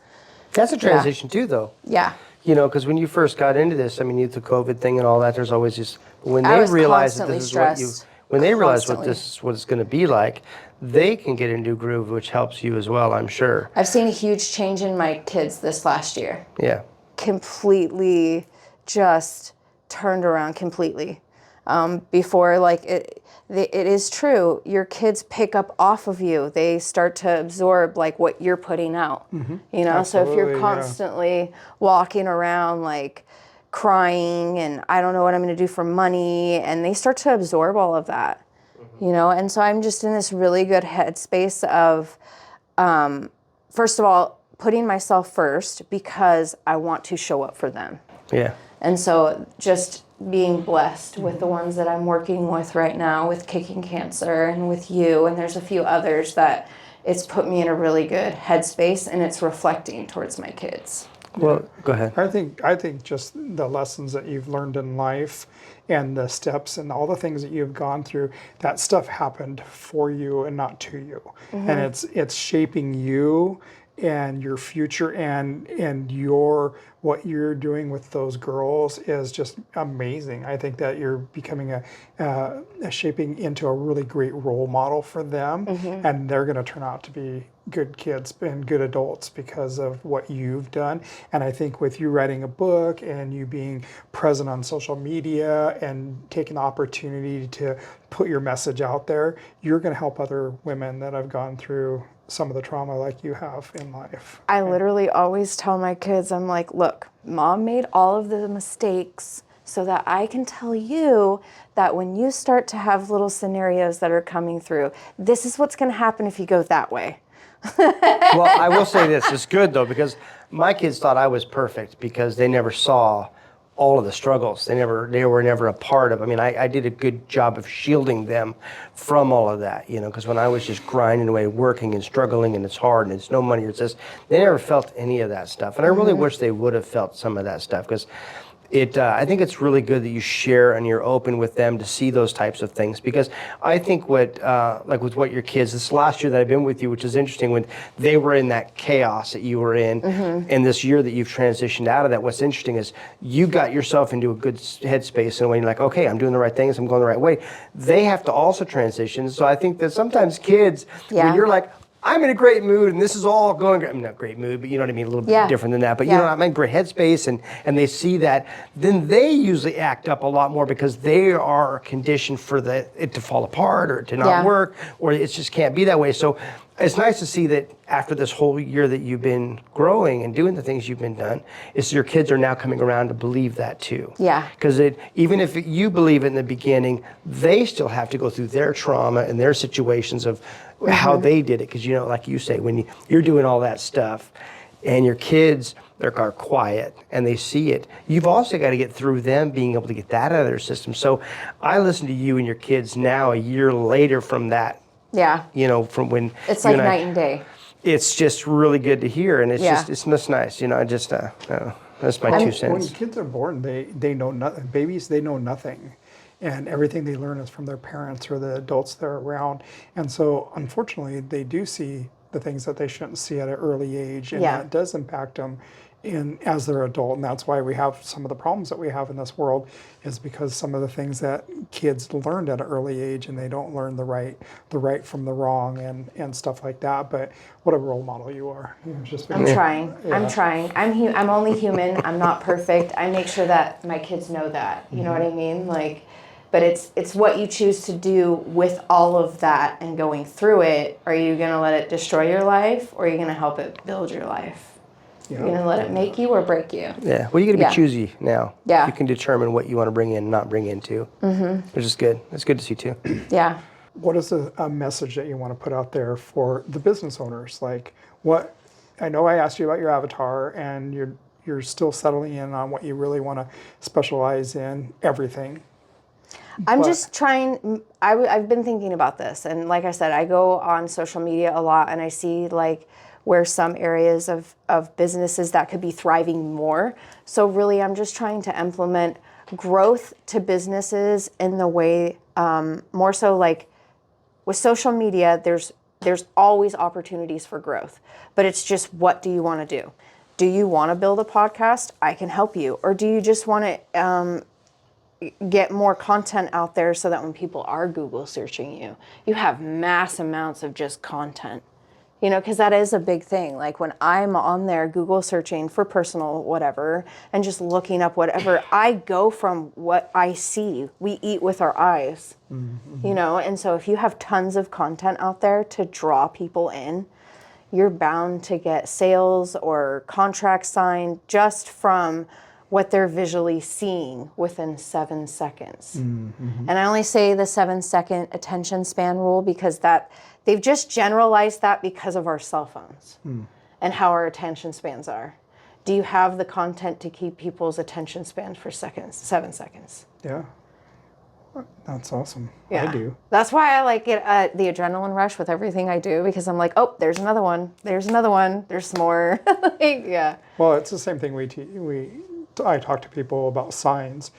That's a transition too, though. yeah, You know, because when you first got into this, I mean, the COVID thing and all that, there's always just, when I they was realize that constantly this is what you, stressed. when they realize what Constantly. this is what it's going to be like, they can get into a groove, which helps you as well, I'm sure. I've seen a huge change in my kids this last year. Yeah. Completely just turned around completely. Before, like, it is true. Your kids pick up off of you. They start to absorb, like, what you're putting out. You know, so if Absolutely, you're yeah. constantly walking around, like, crying and I don't know what I'm going to do for money, and they start to absorb all of that. You know, and so I'm just in this really good headspace of, first of all, putting myself first because I want to show up for them. Yeah. And so just being blessed with the ones that I'm working with right now, with Kicking Cancer and with you, and there's a few others that it's put me in a really good headspace, and it's reflecting towards my kids. Well, go ahead. I think just the lessons that you've learned in life and the steps and all the things that you've gone through, that stuff happened for you and not to you. And it's shaping you and your future, and your what you're doing with those girls is just amazing. I think that you're becoming a shaping into a really great role model for them, and they're going to turn out to be good kids and good adults because of what you've done. And I think with you writing a book and you being present on social media and taking the opportunity to put your message out there, you're going to help other women that have gone through some of the trauma like you have in life. I literally always tell my kids, I'm like, look, mom made all of the mistakes so that I can tell you that when you start to have little scenarios that are coming through, this is what's going to happen if you go that way. Well, I will say this, it's good though, because my kids thought I was perfect because they never saw all of the struggles. They were never a part of. I mean, I did a good job of shielding them from all of that, you know, because when I was just grinding away, working and struggling, and it's hard and it's no money, it's this, they never felt any of that stuff. And I really wish they would have felt some of that stuff, because I think it's really good that you share and you're open with them to see those types of things, because I think like with what your kids, this last year that I've been with you, which is interesting, when they were in that chaos that you were in, and this year that you've transitioned out of that, what's interesting is you got yourself into a good headspace, and when you're like, okay, I'm doing the right things, I'm going the right way, they have to also transition. So I think that sometimes kids, when you're like, I'm in a great mood and this is all going great. I'm not great mood, but you know what I mean, a little bit different than that. But you know, I'm in great headspace, and they see that, then they usually act up a lot more because they are conditioned for it to fall apart or to not work, or it just can't be that way. So it's nice to see that after this whole year that you've been growing and doing the things you've been done, is your kids are now coming around to believe that too. Yeah. Because even if you believe it in the beginning, they still have to go through their trauma and their situations of how they did it. Because, you know, like you say, when you're doing all that stuff and your kids are quiet and they see it, you've also got to get through them being able to get that out of their system. So I listen to you and your kids now a year later from that. Yeah. You know, from when It's like night and day. It's just really good to hear, and it's just nice. You know, I just that's my 2 cents. When kids are born, they know nothing. Babies, they know nothing, and everything they learn is from their parents or the adults they're around. And so, unfortunately, they do see the things that they shouldn't see at an early age, and that does impact them as their adult, and that's why we have some of the problems that we have in this world, is because some of the things that kids learned at an early age, and they don't learn the right from the wrong, and stuff like that. But what a role model you are. I'm trying. I'm trying. I'm only human. I'm not perfect. I make sure that my kids know that. You know what I mean? Like, but it's what you choose to do with all of that and going through it. Are you going to let it destroy your life, or are you going to help it build your life? You're going to let it make you or break you. Yeah. Well, you got to be choosy now. Yeah. You can determine what you want to bring in and not bring in too. Which is good. That's good to see too. Yeah. What is a message that you want to put out there for the business owners? Like, what, I know I asked you about your avatar, and you're still settling in on what you really want to specialize in, everything. I'm just trying, I've been thinking about this, and like I said, I go on social media a lot, and I see like where some areas of businesses that could be thriving more. So really, I'm just trying to implement growth to businesses in the way, more so like with social media, there's always opportunities for growth, but it's just, what do you want to do? Do you want to build a podcast? I can help you. Or do you just want to get more content out there so that when people are Google searching you, you have mass amounts of just content? You know, because that is a big thing. Like when I'm on there Google searching for personal whatever and just looking up whatever, I go from what I see. We eat with our eyes, you know? And so if you have tons of content out there to draw people in, you're bound to get sales or contracts signed just from what they're visually seeing within 7 seconds. And I only say the 7-second attention span rule because that they've just generalized that because of our cell phones and how our attention spans are. Do you have the content to keep people's attention spans for 7 seconds? Yeah. That's awesome. Yeah. I do. That's why I like it, the adrenaline rush with everything I do, because I'm like, oh, there's another one. There's another one. There's some more. Yeah. Well, it's the same thing I talk to people about signs.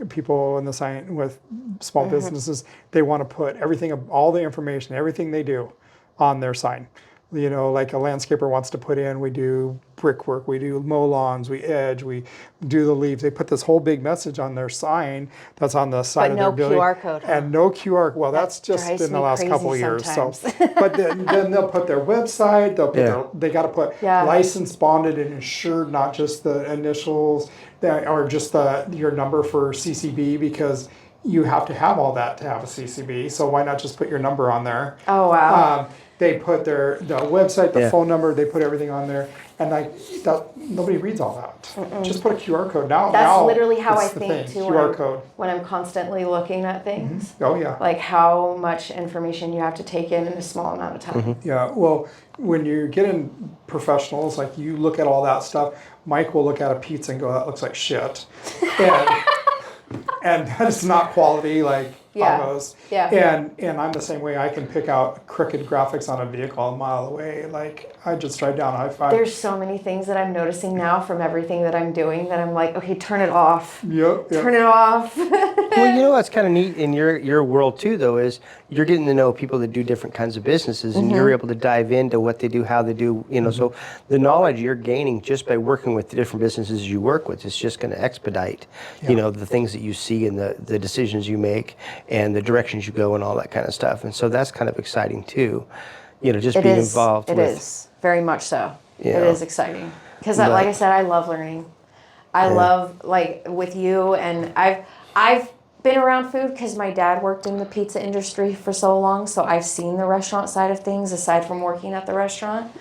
People in the sign with small businesses, they want to put everything, all the information, everything they do on their sign. You know, like a landscaper wants to put in, we do brickwork, we do mow lawns, we edge, we do the leaves. They put this whole big message on their sign that's on the side of their building. But no QR code. And no QR. Well, that's just in the last couple of years. So, but then they'll put their website. They'll put they got to put licensed, bonded, and insured, not just the initials or just your number for CCB, because you have to have all that to have a CCB. So why not just put your number on there? Oh wow. They put the website, the phone number, they put everything on there, and like that, nobody reads all that. Just put a QR code. That's literally how I think too. QR code. When I'm constantly looking at things. Oh yeah. Like how much information you have to take in a small amount of time. Yeah. Well, when you get in professionals, like you look at all that stuff, Mike will look at a pizza and go, "That looks like shit," and that's not quality. Like. Almost. Yeah. And I'm the same way. I can pick out crooked graphics on a vehicle a mile away. Like I just drive down I-5. There's so many things that I'm noticing now from everything that I'm doing that I'm like, okay, turn it off. Yep. Turn it off. Well, you know what's kind of neat in your world too, though, is you're getting to know people that do different kinds of businesses, and you're able to dive into what they do, how they do. You know, so the knowledge you're gaining just by working with the different businesses you work with is just going to expedite, you know, the things that you see and the decisions you make and the directions you go and all that kind of stuff. And so that's kind of exciting too, you know, just being involved with. It is, very much so. It is exciting. Because like I said, I love learning. I love, like, with you, and I've been around food because my dad worked in the pizza industry for so long, so I've seen the restaurant side of things aside from working at the restaurant.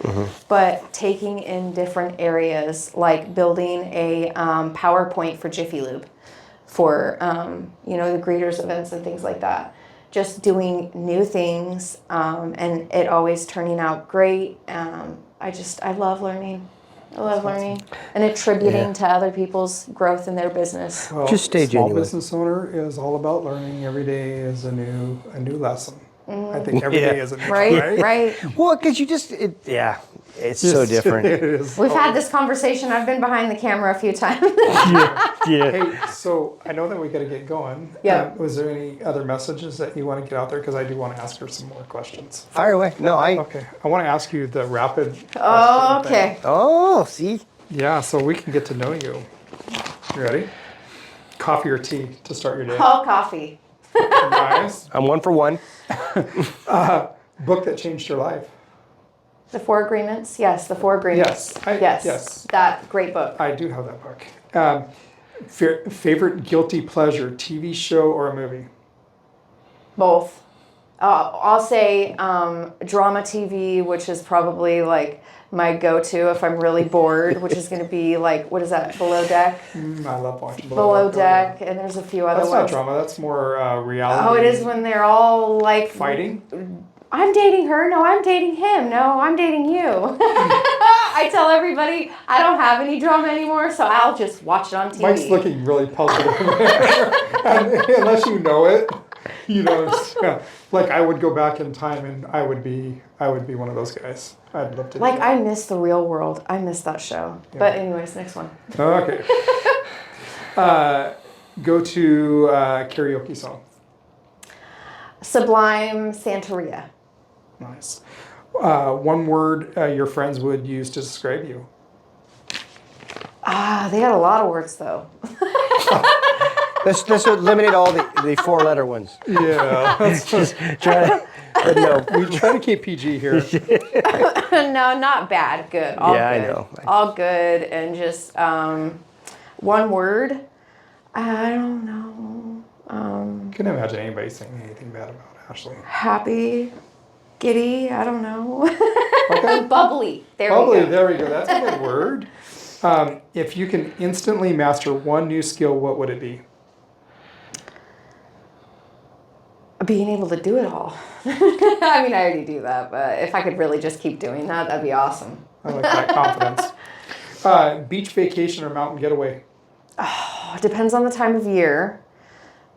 But taking in different areas, like building a PowerPoint for Jiffy Lube, for you know, the greeters events and things like that. Just doing new things, and it always turning out great. I love learning. I love learning and attributing to other people's growth in their business. Well, just stay genuine. Small business owner is all about learning. Every day is a new lesson. I think every day is a new right. Well, because you just it's so different. It is. We've had this conversation. I've been behind the camera a few times. Hey, so I know that we got to get going. Yeah. Was there any other messages that you want to get out there? Because I do want to ask her some more questions. Fire away. No, Okay. I want to ask you the rapid. Oh, okay. Oh, see. Yeah, so we can get to know you. You ready? Coffee or tea to start your day? All coffee. Nice. I'm 1 for 1. Book that changed your life? The Four Agreements? Yes, The Four Agreements. Yes. Yes. Yes. That great book. I do have that book. Favorite guilty pleasure, TV show or a movie? Both. I'll say drama TV, which is probably like my go-to if I'm really bored, which is going to be like, what is that, Below Deck? I love watching Below Deck, and there's a few other That's ones. not drama, that's more reality. Oh, it is when they're all like... Fighting? I'm dating her. No, I'm dating him. No, I'm dating you. I tell everybody I don't have any drama anymore, so I'll just watch it on TV. Mike's looking really puzzled over there. Unless you know it, you know. Yeah. Like I would go back in time, and I would be one of those guys. I'd love to. Like do that. I miss The Real World. I miss that show. Yeah. But anyways, next one. Okay. Go to karaoke song. Sublime Santeria. Nice. One word your friends would use to describe you. They had a lot of words though. Let's eliminate all the 4-letter ones. Yeah. Just try to, but no. We try to keep PG here. No, not bad. Good. All Yeah, good. I know. All good. And just one word. I don't know. Couldn't imagine anybody saying anything bad about Ashlie. Happy. Giddy. I don't know. Okay. Bubbly. There Bubbly, we go. there we go. That's a good word. If you can instantly master one new skill, what would it be? Being able to do it all. I mean, I already do that, but if I could really just keep doing that, that'd be awesome. I like that confidence. Beach vacation or mountain getaway? Oh, it depends on the time of year.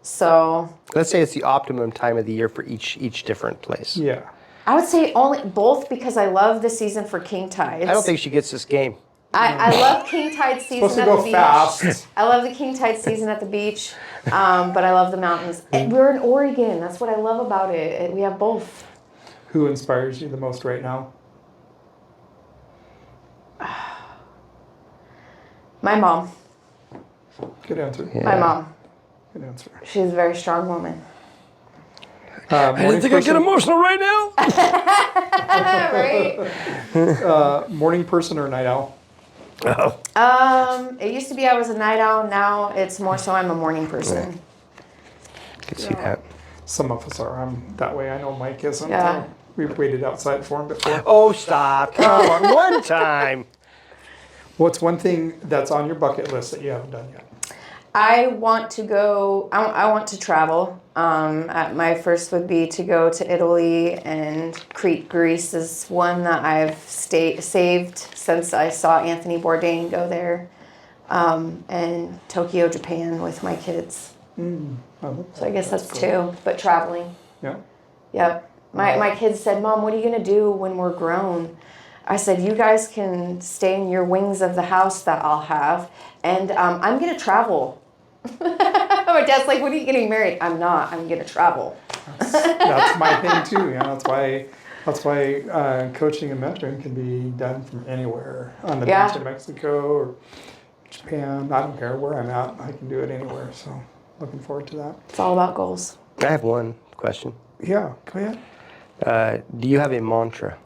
So Let's say it's the optimum time of the year for each different place. Yeah. I would say only both because I love the season for king tides. I don't think she gets this game. I love king tide season Supposed to at go the beach. fast. I love the king tide season at the beach, but I love the mountains. And we're in Oregon. That's what I love about it. We have both. Who inspires you the most right now? My mom. Good answer. Yeah. My mom. Good answer. She's a very strong woman. I didn't think I'd get emotional right now. Right? Morning person or night owl? It used to be I was a night owl. Now it's more so I'm a morning person. Can see that. Some of us are. I'm that way. I know Mike isn't. Yeah. We've waited outside for him before. Oh, stop. Come on, one time. What's one thing that's on your bucket list that you haven't done yet? I want to go. I want to travel. My first would be to go to Italy, and Crete, Greece is one that I've saved since I saw Anthony Bourdain go there, and Tokyo, Japan with my kids. So I guess that's cool. 2. But traveling. Yeah. Yep. My kids said, "Mom, what are you gonna do when we're grown?" I said, "You guys can stay in your wings of the house that I'll have, and I'm gonna travel." My dad's like, "When are you getting married?" I'm not. I'm gonna travel. That's my thing too. Yeah, that's why coaching and mentoring can be done from anywhere on the beach in Mexico or Japan. I don't care where I'm at. I can do it anywhere. So looking forward to that. It's all about goals. I have one question. Yeah, go ahead. Do you have a mantra?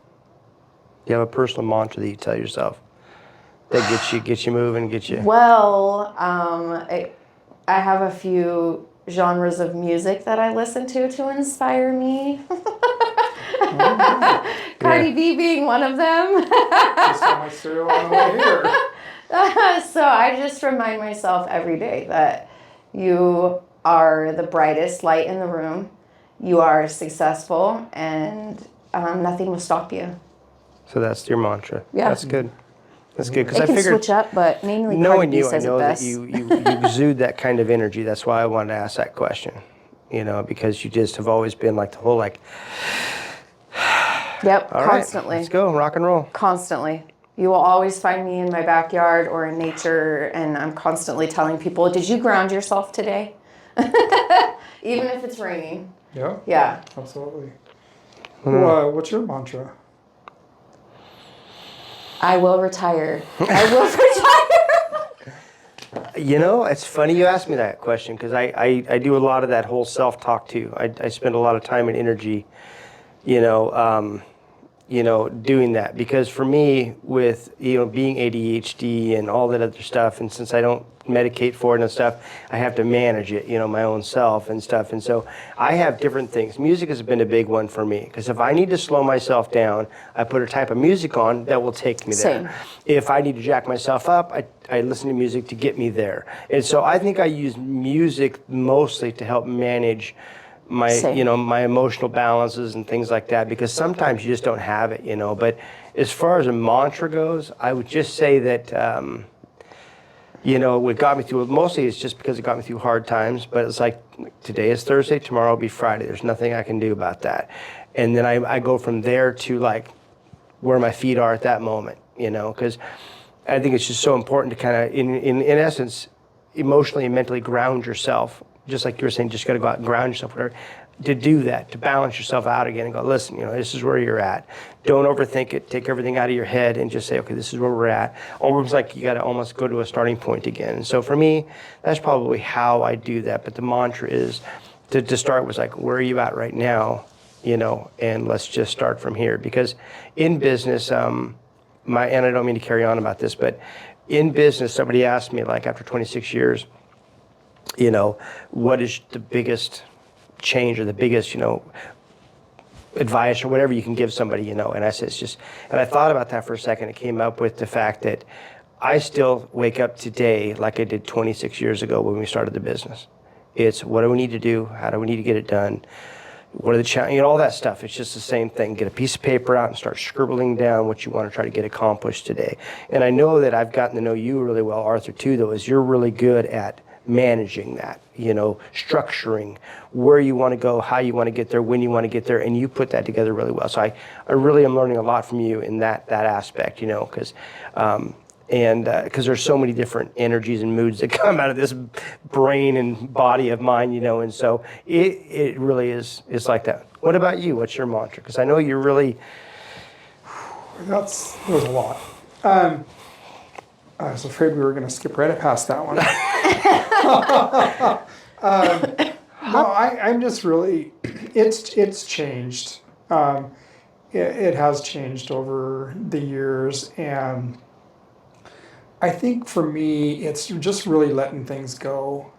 Do you have a personal mantra that you tell yourself that gets you moving, gets you? Well, I have a few genres of music that I listen to inspire me. Cardi B being one of them. Just on my stereo on the way here. So I just remind myself every day that you are the brightest light in the room. You are successful, and nothing will stop you. So that's your mantra. Yeah. That's good. That's good because It I can figured, switch up, but mainly knowing Cardi B you, I says it know that best. you exude that kind of energy. That's why I wanted to ask that question. You know, because you just have always been like the whole like. Yep, All right, constantly. let's go, rock and roll. Constantly. You will always find me in my backyard or in nature, and I'm constantly telling people, "Did you ground yourself today?" Even if it's raining. Yeah. Yeah. Absolutely. What's your mantra? I will retire. I will retire. It's funny you asked me that question because I do a lot of that whole self-talk too. I spend a lot of time and energy, you know, doing that because for me with, being ADHD and all that other stuff, and since I don't medicate for it and stuff, I have to manage it, my own self and stuff. And so I have different things. Music has been a big one for me because if I need to slow myself down, I put a type of music on that will take me there. Same. If I need to jack myself up, I listen to music to get me there. And so I think I use music mostly to help manage my Same. my emotional balances and things like that, because sometimes you just don't have it, but as far as a mantra goes, I would just say that what got me through, mostly it's just because it got me through hard times, but it's like today is Thursday, tomorrow will be Friday, there's nothing I can do about that. And then I go from there to like where my feet are at that moment, because I think it's just so important to kind of in essence emotionally and mentally ground yourself. Just like you were saying, just got to go out and ground yourself, whatever, to do that, to balance yourself out again and go, listen, this is where you're at. Don't overthink it. Take everything out of your head and just say, okay, this is where we're at. Almost like you got to almost go to a starting point again. And so for me, that's probably how I do that. But the mantra is to start with like, where are you at right now? And let's just start from here. Because in business, and I don't mean to carry on about this, but in business, somebody asked me like after 26 years, what is the biggest change or the biggest, advice or whatever you can give somebody, and I said, and I thought about that for a second. It came up with the fact that I still wake up today like I did 26 years ago when we started the business. It's what do we need to do? How do we need to get it done? What are the challenges? All that stuff. It's just the same thing. Get a piece of paper out and start scribbling down what you want to try to get accomplished today. And I know that I've gotten to know you really well, Arthur, too, though, is you're really good at managing that, structuring where you want to go, how you want to get there, when you want to get there, and you put that together really well. So I really am learning a lot from you in that aspect, because there's so many different energies and moods that come out of this brain and body of mine, and so it really is like that. What about you? What's your mantra? Because I know you're really... That was a lot. I was afraid we were going to skip right past that one. No, I'm just really, it's changed. It has changed over the years, and I think for me, it's just really letting things go.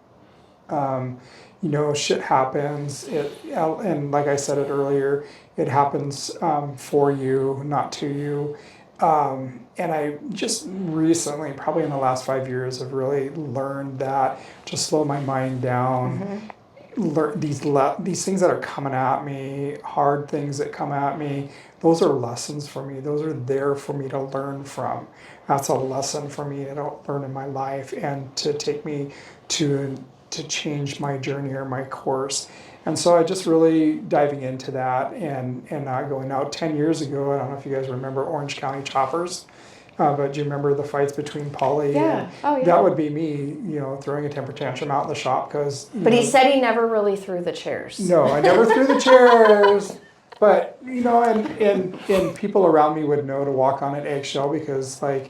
Shit happens, and like I said it earlier, it happens for you, not to you. And I just recently, probably in the last 5 years, have really learned that to slow my mind down. Learn these things that are coming at me, hard things that come at me. Those are lessons for me. Those are there for me to learn from. That's a lesson for me to learn in my life and to take me to change my journey or my course. And so I just really diving into that and not going out. 10 years ago, I don't know if you guys remember Orange County Choppers, but do you remember the fights between Polly? Yeah. Oh, yeah. That would be me, throwing a temper tantrum out in the shop because... But he said he never really threw the chairs. No, I never threw the chairs. But, and people around me would know to walk on an eggshell because, that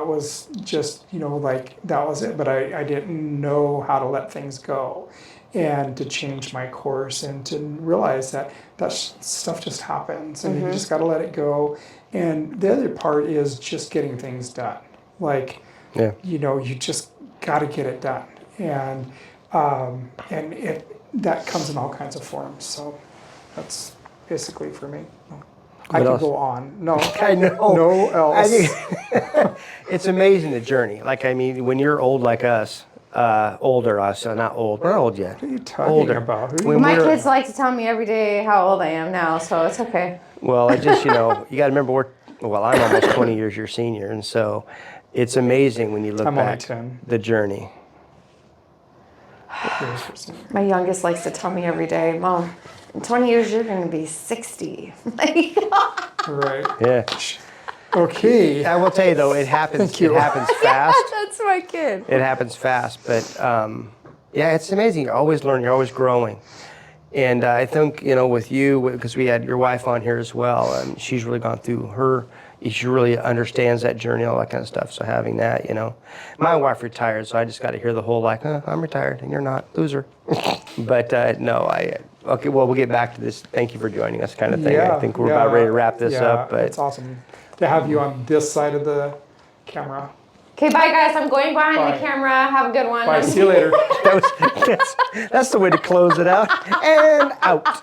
was just, that was it. But I didn't know how to let things go and to change my course and to realize that stuff just happens and you just got to let it go. And the other part is just getting things done. You just got to get it done. And that comes in all kinds of forms. So that's basically for me. I could go on. No, I know. No else. I think it's amazing the journey. When you're old like us, older us, not old. We're not old yet. What are you talking about? My kids like to tell me every day how old I am now, so it's okay. Well, I just, you got to remember I'm almost 20 years your senior, and so it's amazing when you look back the journey. My youngest likes to tell me every day, Mom, in 20 years you're going to be 60. Right. Yeah. Okay. I will tell you though, it happens. Thank you. It happens fast. That's my kid. It happens fast, but it's amazing. You're always learning. You're always growing. And I think with you, because we had your wife on here as well, and she's really gone through her she really understands that journey, all that kind of stuff. So having that, my wife retired, so I just got to hear the whole like, I'm retired and you're not, loser. But no, okay, well, we'll get back to this. Thank you for joining us kind of thing. I think we're about ready to wrap this up. But it's awesome to have you on this side of the camera. Okay, bye guys. I'm going behind Bye. the camera. Have a good one. Bye. See you later. that's the way to close it out. And out.